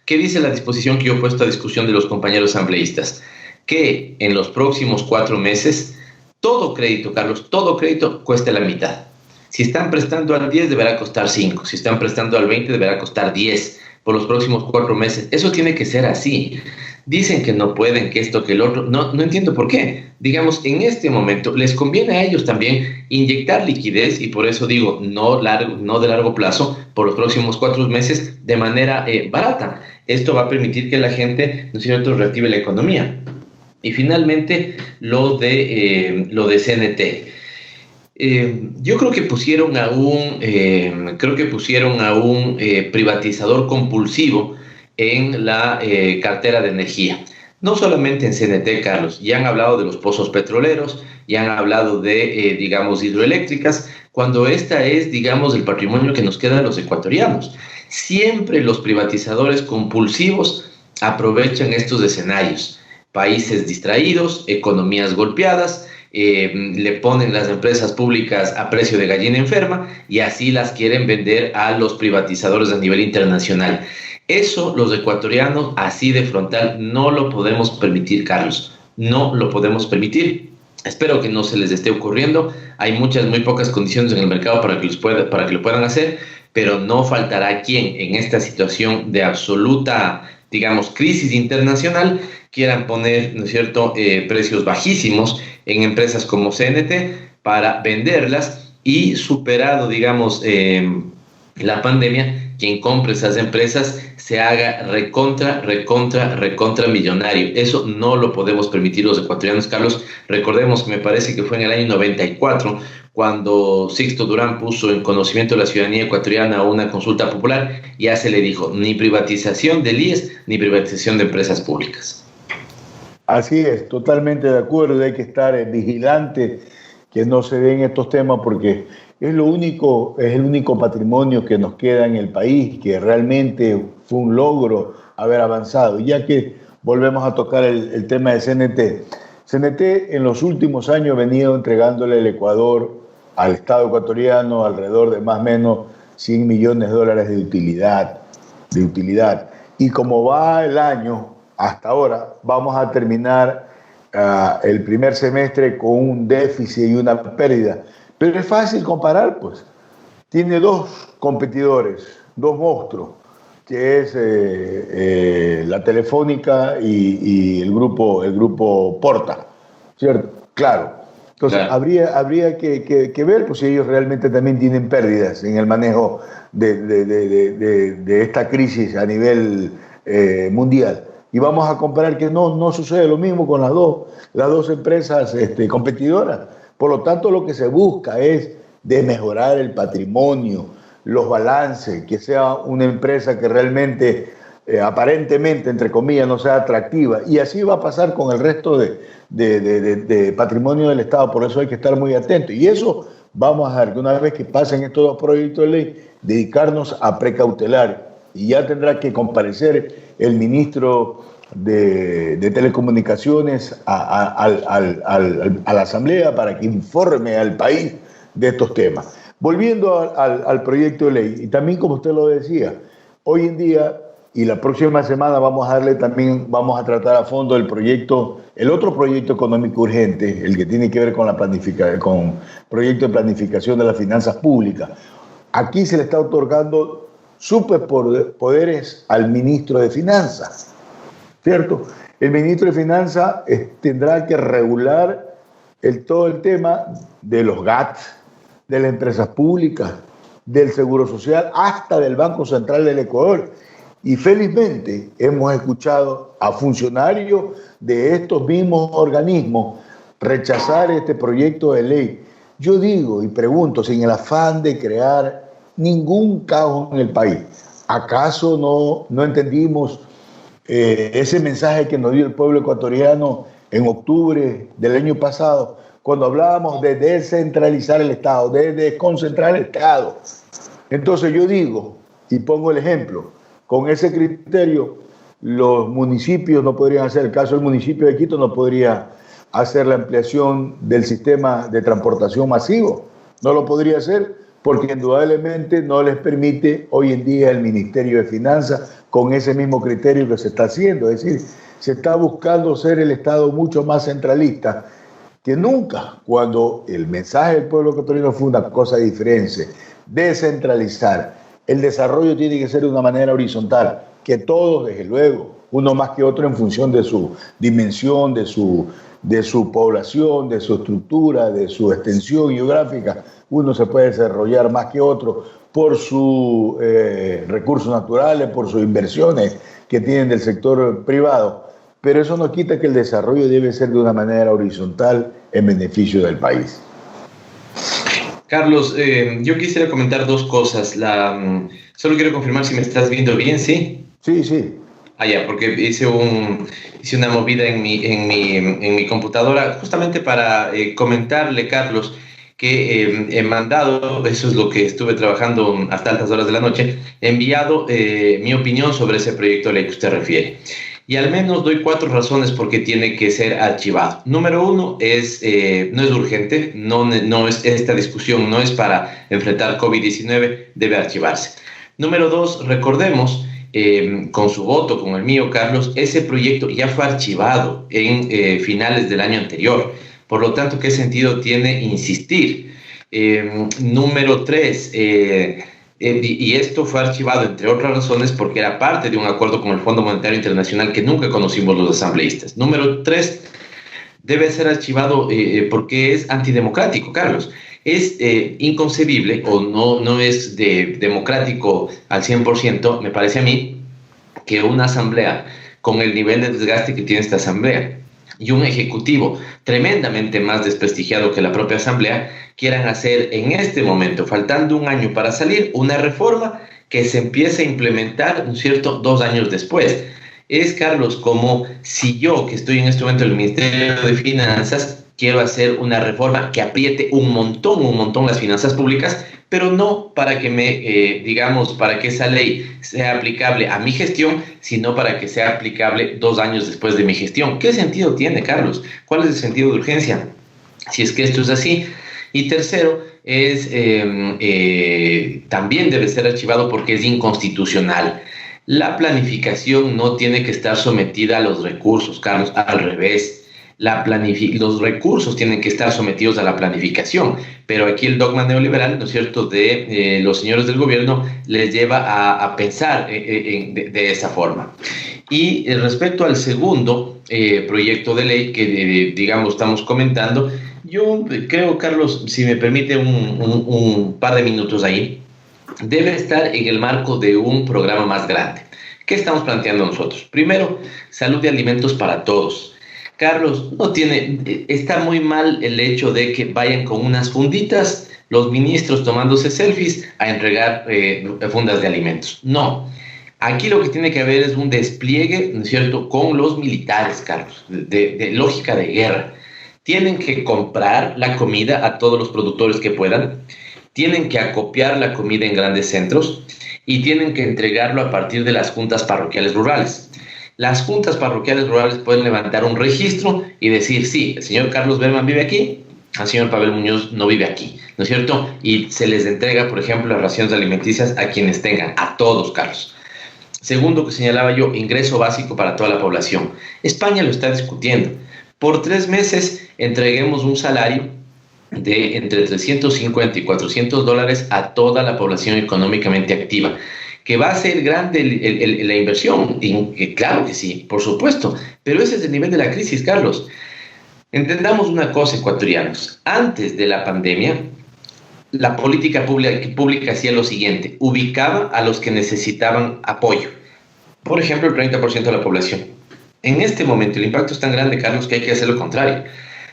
¿Qué dice la disposición que yo he puesto a discusión de los compañeros asambleístas? Que en los próximos 4 meses todo crédito, Carlos, todo crédito cueste la mitad. Si están prestando al 10, deberá costar 5. Si están prestando al 20, deberá costar 10 por los próximos 4 meses. Eso tiene que ser así. Dicen que no pueden, que esto, que el otro. No entiendo por qué. Digamos, en este momento les conviene a ellos también inyectar liquidez y por eso digo, no de largo plazo, por los próximos 4 meses de manera barata. Esto va a permitir que la gente, ¿no es cierto?, reactive la economía. Y finalmente, lo de CNT. Yo creo que pusieron a un privatizador compulsivo en la cartera de energía. No solamente en CNT, Carlos, ya han hablado de los pozos petroleros, ya han hablado de, hidroeléctricas, cuando esta es, el patrimonio que nos queda a los ecuatorianos. Siempre los privatizadores compulsivos aprovechan estos escenarios. Países distraídos, economías golpeadas, le ponen las empresas públicas a precio de gallina enferma y así las quieren vender a los privatizadores a nivel internacional. Eso los ecuatorianos así de frontal no lo podemos permitir, Carlos. No lo podemos permitir. Espero que no se les esté ocurriendo. Hay muy pocas condiciones en el mercado para que lo puedan hacer, pero no faltará quien en esta situación de absoluta, digamos, crisis internacional quieran poner, ¿no es cierto?, precios bajísimos en empresas como CNT para venderlas y superado, digamos, la pandemia, quien compre esas empresas se haga recontra millonario. Eso no lo podemos permitir los ecuatorianos, Carlos. Recordemos que me parece que fue en el año 94 cuando Sixto Durán puso en conocimiento de la ciudadanía ecuatoriana una consulta popular. Ya se le dijo, ni privatización del IES, ni privatización de empresas públicas. Así es, totalmente de acuerdo. Hay que estar vigilante que no se den estos temas porque es el único patrimonio que nos queda en el país, que realmente fue un logro haber avanzado. Ya que volvemos a tocar el tema de CNT. CNT en los últimos años ha venido entregándole al Ecuador, al Estado ecuatoriano, alrededor de más o menos $100 millones de utilidad. Y como va el año, hasta ahora, vamos a terminar el primer semestre con un déficit y una pérdida. Pero es fácil comparar, pues. Tiene dos competidores, dos monstruos, que es la Telefónica y el grupo Porta, ¿cierto? Claro. Entonces, claro. Habría que ver pues, si ellos realmente también tienen pérdidas en el manejo de esta crisis a nivel mundial. Y vamos a comparar que no sucede lo mismo con las dos empresas competidoras. Por lo tanto, lo que se busca es de mejorar el patrimonio, los balances, que sea una empresa que realmente, aparentemente, entre comillas, no sea atractiva. Y así va a pasar con el resto de patrimonio del Estado. Por eso hay que estar muy atentos. Y eso vamos a dejar que una vez que pasen estos dos proyectos de ley, dedicarnos a precautelar. Y ya tendrá que comparecer el ministro de Telecomunicaciones a la Asamblea para que informe al país de estos temas. Volviendo al proyecto de ley, y también como usted lo decía, hoy en día y la próxima semana vamos a tratar a fondo el otro proyecto económico urgente, el que tiene que ver con proyecto de planificación de las finanzas públicas. Aquí se le está otorgando superpoderes al ministro de Finanzas, ¿cierto? El ministro de Finanzas tendrá que regular todo el tema de los GAT, de las empresas públicas, del Seguro Social, hasta del Banco Central del Ecuador. Y felizmente hemos escuchado a funcionarios de estos mismos organismos rechazar este proyecto de ley. Yo digo y pregunto, sin el afán de crear ningún caos en el país, ¿acaso no entendimos ese mensaje que nos dio el pueblo ecuatoriano en octubre del año pasado, cuando hablábamos de descentralizar el Estado, de desconcentrar el Estado? Entonces yo digo, y pongo el ejemplo, con ese criterio los municipios no podrían hacer, el caso del municipio de Quito no podría hacer la ampliación del sistema de transportación masivo, no lo podría hacer porque indudablemente no les permite hoy en día el Ministerio de Finanzas con ese mismo criterio que se está haciendo. Es decir, se está buscando ser el Estado mucho más centralista que nunca, cuando el mensaje del pueblo ecuatoriano fue una cosa diferente: descentralizar. El desarrollo tiene que ser de una manera horizontal, que todos, desde luego, uno más que otro en función de su dimensión, de su población, de su estructura, de su extensión geográfica, uno se puede desarrollar más que otro por sus recursos naturales, por sus inversiones que tienen del sector privado, pero eso no quita que el desarrollo debe ser de una manera horizontal en beneficio del país. Carlos, yo quisiera comentar dos cosas. Solo quiero confirmar si me estás viendo bien, ¿sí? Sí. Ya, porque hice una movida en mi computadora justamente para comentarle, Carlos, que he mandado, eso es lo que estuve trabajando hasta altas horas de la noche, he enviado mi opinión sobre ese proyecto de ley que usted refiere. Y al menos doy 4 razones por qué tiene que ser archivado. Número 1, no es urgente, no es, esta discusión no es para enfrentar COVID-19, debe archivarse. Número 2, recordemos con su voto, con el mío, Carlos, ese proyecto ya fue archivado en finales del año anterior. Por lo tanto, ¿qué sentido tiene insistir? Número 3, y esto fue archivado, entre otras razones, porque era parte de un acuerdo con el Fondo Monetario Internacional que nunca conocimos los asambleístas. Número 3, debe ser archivado porque es antidemocrático, Carlos. Es inconcebible, o no es democrático al 100%, me parece a mí, que una asamblea con el nivel de desgaste que tiene esta asamblea y un ejecutivo tremendamente más desprestigiado que la propia asamblea quieran hacer en este momento, faltando un año para salir, una reforma que se empiece a implementar, ¿no es cierto?, 2 años después. Es, Carlos, como si yo, que estoy en este momento en el Ministerio de Finanzas, quiero hacer una reforma que apriete un montón las finanzas públicas, pero no para que para que esa ley sea aplicable a mi gestión, sino para que sea aplicable 2 años después de mi gestión. ¿Qué sentido tiene, Carlos? ¿Cuál es el sentido de urgencia? Si es que esto es así. Y tercero, también debe ser archivado porque es inconstitucional. La planificación no tiene que estar sometida a los recursos, Carlos, al revés. Los recursos tienen que estar sometidos a la planificación, pero aquí el dogma neoliberal, ¿no es cierto?, de los señores del gobierno les lleva a pensar de esa forma. Y respecto al segundo proyecto de ley que, estamos comentando, yo creo, Carlos, si me permite un par de minutos ahí, debe estar en el marco de un programa más grande. ¿Qué estamos planteando nosotros? Primero, salud y alimentos para todos. Carlos, está muy mal el hecho de que vayan con unas funditas los ministros tomándose selfies a entregar fundas de alimentos. No, aquí lo que tiene que haber es un despliegue, ¿no es cierto?, con los militares, Carlos, de lógica de guerra. Tienen que comprar la comida a todos los productores que puedan, tienen que acopiar la comida en grandes centros y tienen que entregarlo a partir de las juntas parroquiales rurales. Las juntas parroquiales rurales pueden levantar un registro y decir, sí, el señor Carlos Berman vive aquí, el señor Pavel Muñoz no vive aquí, ¿no es cierto? Y se les entrega, por ejemplo, las raciones alimenticias a quienes tengan, a todos, Carlos. Segundo, que señalaba yo, ingreso básico para toda la población. España lo está discutiendo. Por 3 meses entreguemos un salario de entre 350 y 400 dólares a toda la población económicamente activa. ¿Que va a ser grande la inversión? Claro que sí, por supuesto, pero ese es el nivel de la crisis, Carlos. Entendamos una cosa, ecuatorianos. Antes de la pandemia, la política pública hacía lo siguiente: ubicaba a los que necesitaban apoyo. Por ejemplo, el 30% de la población. En este momento el impacto es tan grande, Carlos, que hay que hacer lo contrario.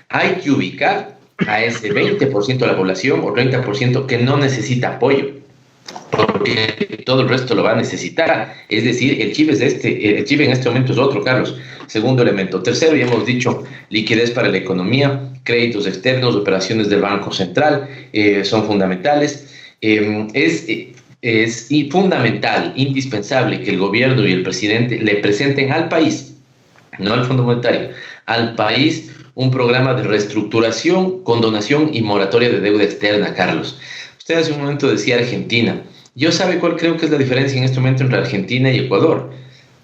Hay que ubicar a ese 20% de la población o 30% que no necesita apoyo, porque todo el resto lo va a necesitar. Es decir, el chip en este momento es otro, Carlos. Segundo elemento. Tercero, ya hemos dicho, liquidez para la economía, créditos externos, operaciones del Banco Central son fundamentales. Es fundamental, indispensable que el gobierno y el presidente le presenten al país, no al Fondo Monetario, al país un programa de reestructuración, condonación y moratoria de deuda externa, Carlos. Usted hace un momento decía Argentina. Yo sabe cuál creo que es la diferencia en este momento entre Argentina y Ecuador.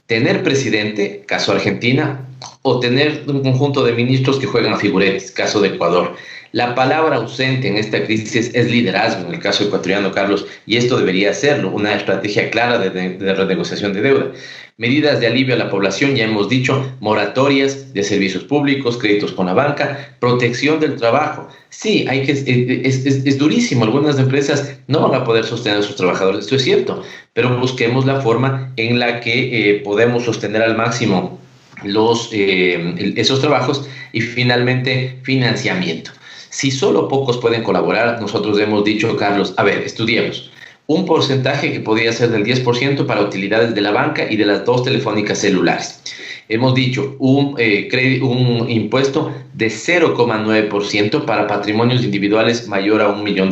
Tener presidente, caso Argentina, o tener un conjunto de ministros que juegan a figuretes, caso de Ecuador. La palabra ausente en esta crisis es liderazgo en el caso ecuatoriano, Carlos, y esto debería serlo, una estrategia clara de renegociación de deuda. Medidas de alivio a la población, ya hemos dicho, moratorias de servicios públicos, créditos con la banca, protección del trabajo. Sí, es durísimo, algunas empresas no van a poder sostener a sus trabajadores, esto es cierto, pero busquemos la forma en la que podemos sostener al máximo esos trabajos y finalmente financiamiento. Si solo pocos pueden colaborar, nosotros hemos dicho, Carlos, a ver, estudiemos. Un porcentaje que podría ser del 10% para utilidades de la banca y de las 2 telefónicas celulares. Hemos dicho un impuesto de 0,9% para patrimonios individuales mayor a $1 millón.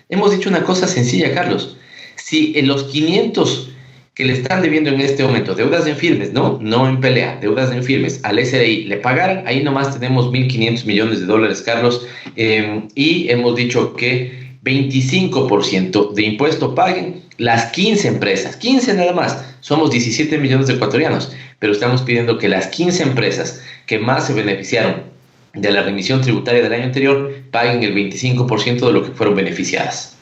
Hemos dicho una cosa sencilla, Carlos. Si en los 500 que le están debiendo en este momento, deudas en firmes, no en pelea, deudas en firmes, al SRI le pagaran, ahí nomás tenemos $1.500 millones, Carlos, y hemos dicho que 25% de impuesto paguen las 15 empresas, 15 nada más. Somos 17 millones de ecuatorianos, pero estamos pidiendo que las 15 empresas que más se beneficiaron de la remisión tributaria del año anterior paguen el 25% de lo que fueron beneficiadas.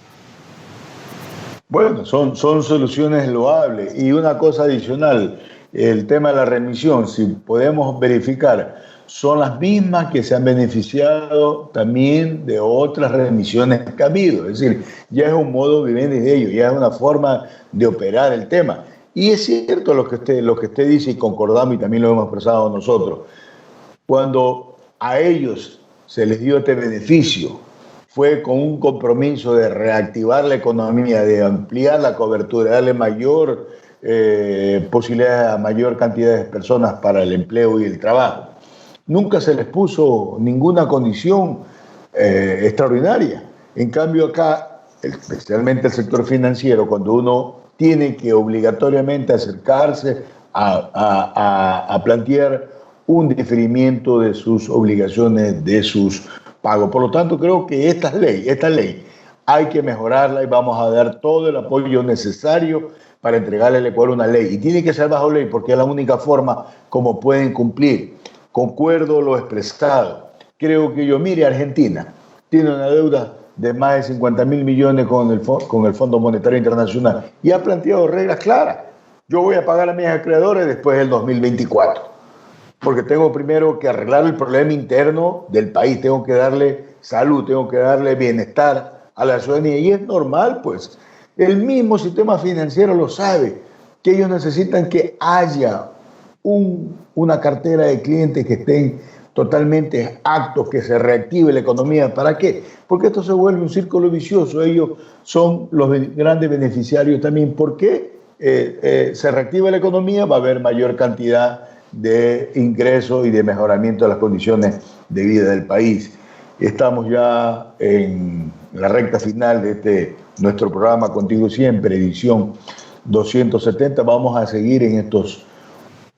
Bueno, son soluciones loables. Y una cosa adicional, el tema de la remisión, si podemos verificar, son las mismas que se han beneficiado también de otras remisiones que ha habido. Es decir, ya es un modo vivendi de ellos, ya es una forma de operar el tema. Y es cierto lo que usted dice, y concordamos, y también lo hemos expresado nosotros. Cuando a ellos se les dio este beneficio, fue con un compromiso de reactivar la economía, de ampliar la cobertura, darle mayor posibilidad a mayor cantidad de personas para el empleo y el trabajo. Nunca se les puso ninguna condición extraordinaria. En cambio acá, especialmente el sector financiero, cuando uno tiene que obligatoriamente acercarse a plantear un diferimiento de sus obligaciones, de sus pagos. Por lo tanto, creo que esta ley hay que mejorarla y vamos a dar todo el apoyo necesario para entregarle al Ecuador una ley. Y tiene que ser bajo ley porque es la única forma como pueden cumplir. Concuerdo lo expresado. Creo que mire, Argentina tiene una deuda de más de 50.000 millones con el Fondo Monetario Internacional y ha planteado reglas claras. Yo voy a pagar a mis acreedores después del 2024, porque tengo primero que arreglar el problema interno del país, tengo que darle salud, tengo que darle bienestar a la ciudadanía, y es normal, pues. El mismo sistema financiero lo sabe, que ellos necesitan que haya una cartera de clientes que estén totalmente aptos, que se reactive la economía. ¿Para qué? Porque esto se vuelve un círculo vicioso. Ellos son los grandes beneficiarios también. ¿Por qué? Se reactiva la economía, va a haber mayor cantidad de ingresos y de mejoramiento de las condiciones de vida del país. Estamos ya en la recta final de nuestro programa Contigo Siempre, edición 270. Vamos a seguir en estos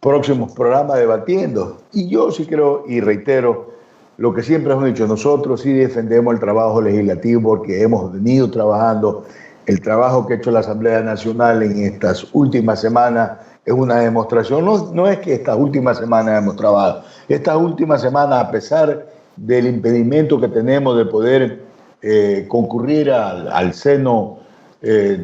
próximos programas debatiendo. Y yo sí creo y reitero lo que siempre hemos dicho, nosotros sí defendemos el trabajo legislativo porque hemos venido trabajando. El trabajo que ha hecho la Asamblea Nacional en estas últimas semanas es una demostración. No es que estas últimas semanas hemos trabajado. Estas últimas semanas, a pesar del impedimento que tenemos de poder concurrir al seno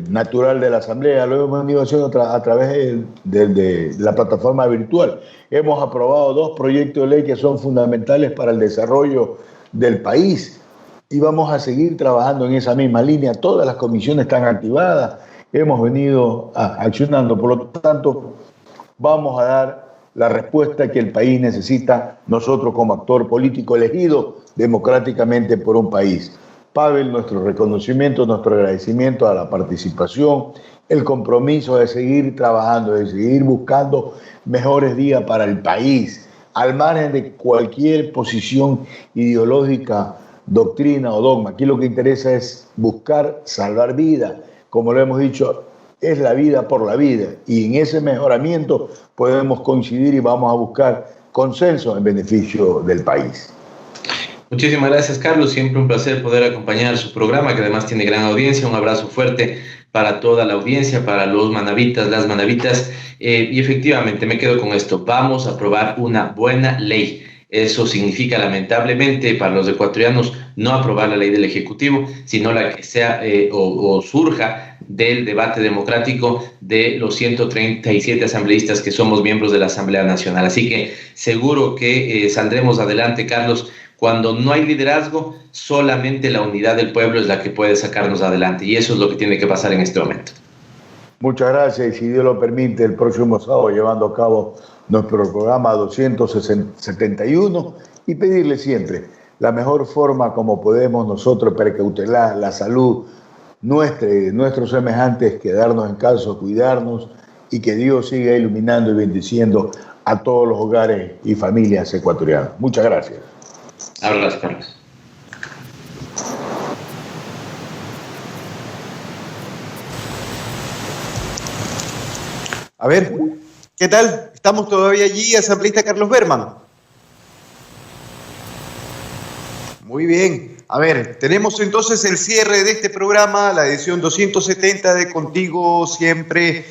natural de la Asamblea, lo hemos venido haciendo a través de la plataforma virtual. Hemos aprobado 2 proyectos de ley que son fundamentales para el desarrollo del país y vamos a seguir trabajando en esa misma línea. Todas las comisiones están activadas, hemos venido accionando, por lo tanto vamos a dar la respuesta que el país necesita, nosotros como actor político elegido democráticamente por un país. Pavel, nuestro reconocimiento, nuestro agradecimiento a la participación, el compromiso de seguir trabajando, de seguir buscando mejores días para el país, al margen de cualquier posición ideológica, doctrina o dogma. Aquí lo que interesa es buscar salvar vidas, como lo hemos dicho, es la vida por la vida, y en ese mejoramiento podemos coincidir y vamos a buscar consenso en beneficio del país. Muchísimas gracias, Carlos. Siempre un placer poder acompañar su programa, que además tiene gran audiencia. Un abrazo fuerte para toda la audiencia, para los manavitas, las manavitas. Y efectivamente, me quedo con esto. Vamos a aprobar una buena ley. Eso significa, lamentablemente, para los ecuatorianos, no aprobar la ley del Ejecutivo, sino la que sea o surja del debate democrático de los 137 asambleístas que somos miembros de la Asamblea Nacional. Así que seguro que saldremos adelante, Carlos. Cuando no hay liderazgo, solamente la unidad del pueblo es la que puede sacarnos adelante, y eso es lo que tiene que pasar en este momento. Muchas gracias, y si Dios lo permite, el próximo sábado llevando a cabo nuestro programa 271 y pedirle siempre la mejor forma como podemos nosotros precautelar la salud nuestra y de nuestros semejantes, quedarnos en casa, cuidarnos, y que Dios siga iluminando y bendiciendo a todos los hogares y familias ecuatorianas. Muchas gracias. Hablas, Carlos. A ver, ¿qué tal? ¿Estamos todavía allí, asambleísta Carlos Berman? Muy bien. A ver, tenemos entonces el cierre de este programa, la edición 270 de Contigo Siempre,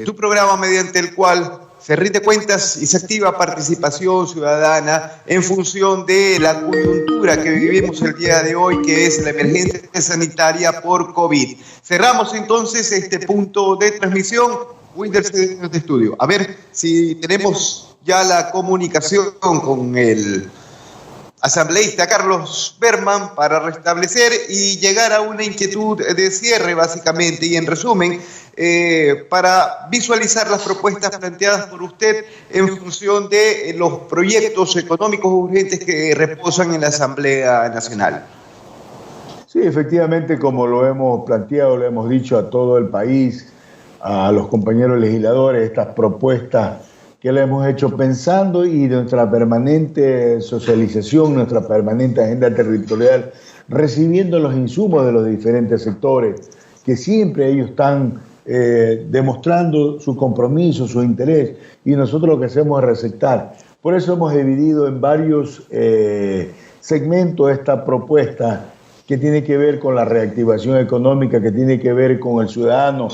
tu programa mediante el cual se rinde cuentas y se activa participación ciudadana en función de la coyuntura que vivimos el día de hoy, que es la emergencia sanitaria por COVID. Cerramos entonces este punto de transmisión. Windows de estudio. A ver si tenemos ya la comunicación con el asambleísta Carlos Berman para restablecer y llegar a una inquietud de cierre, básicamente, y en resumen, para visualizar las propuestas planteadas por usted en función de los proyectos económicos urgentes que reposan en la Asamblea Nacional. Sí, efectivamente, como lo hemos planteado, lo hemos dicho a todo el país, a los compañeros legisladores, estas propuestas que le hemos hecho pensando y nuestra permanente socialización, nuestra permanente agenda territorial, recibiendo los insumos de los diferentes sectores, que siempre ellos están demostrando su compromiso, su interés, y nosotros lo que hacemos es receptar. Por eso hemos dividido en varios segmentos esta propuesta que tiene que ver con la reactivación económica, que tiene que ver con el ciudadano.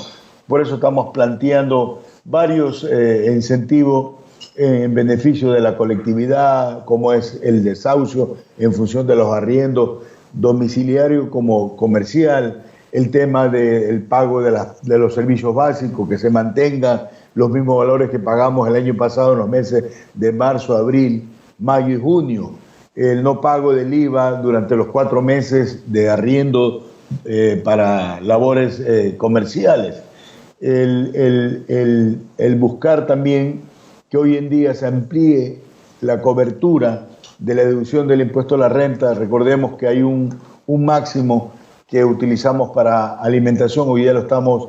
Por eso estamos planteando varios incentivos en beneficio de la colectividad, como es el desahucio en función de los arriendos domiciliarios como comercial, el tema del pago de los servicios básicos, que se mantengan los mismos valores que pagamos el año pasado en los meses de marzo, abril, mayo y junio, el no pago del IVA durante los 4 meses de arriendo para labores comerciales. El buscar también que hoy en día se amplíe la cobertura de la deducción del impuesto a la renta. Recordemos que hay un máximo que utilizamos para alimentación. Hoy día le estamos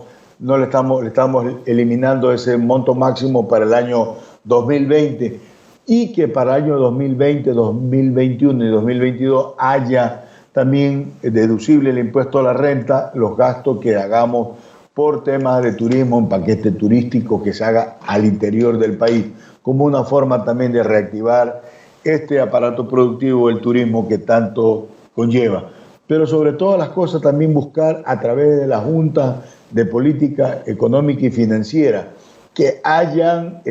eliminando ese monto máximo para el año 2020 y que para el año 2020, 2021 y 2022 haya también deducible el impuesto a la renta, los gastos que hagamos por temas de turismo, un paquete turístico que se haga al interior del país, como una forma también de reactivar este aparato productivo del turismo que tanto conlleva. Pero sobre todas las cosas también buscar a través de la Junta de Política Económica y Financiera que hayan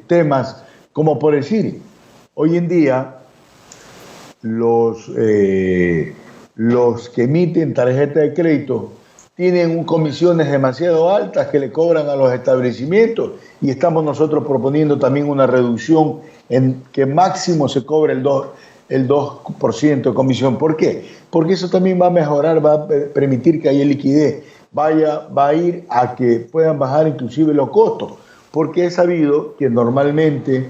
temas como por decir, hoy en día los que emiten tarjeta de crédito tienen comisiones demasiado altas que le cobran a los establecimientos y estamos nosotros proponiendo también una reducción en que máximo se cobre el 2% de comisión. ¿Por qué? Porque eso también va a mejorar, va a permitir que haya liquidez, va a ir a que puedan bajar inclusive los costos, porque es sabido que normalmente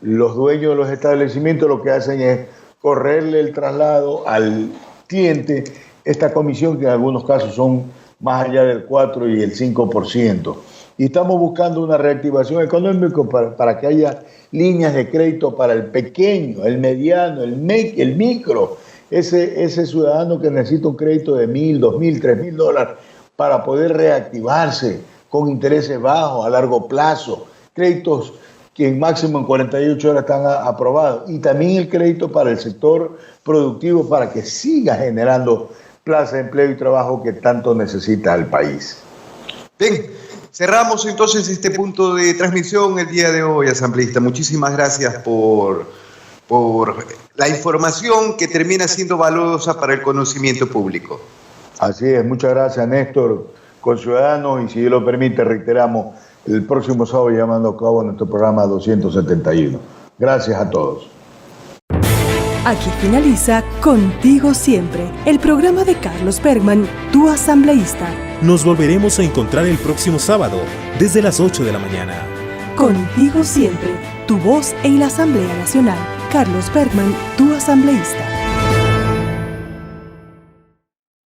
los dueños de los establecimientos lo que hacen es correrle el traslado al cliente, esta comisión que en algunos casos son más allá del 4 y el 5%. Y estamos buscando una reactivación económica para que haya líneas de crédito para el pequeño, el mediano, el micro, ese ciudadano que necesita un crédito de $1,000, $2,000, $3,000 para poder reactivarse con intereses bajos a largo plazo, créditos que en máximo en 48 horas están aprobados, y también el crédito para el sector productivo para que siga generando plazas de empleo y trabajo que tanto necesita el país. Bien, cerramos entonces este punto de transmisión el día de hoy, asambleísta. Muchísimas gracias por la información que termina siendo valiosa para el conocimiento público. Así es, muchas gracias, Néstor, Conciudadanos, y si Dios lo permite, reiteramos el próximo sábado llevando a cabo nuestro programa 271. Gracias a todos. Aquí finaliza Contigo Siempre, el programa de Carlos Berman, tu asambleísta. Nos volveremos a encontrar el próximo sábado, desde las 8 de la mañana. Contigo Siempre, tu voz en la Asamblea Nacional. Carlos Berman, tu asambleísta.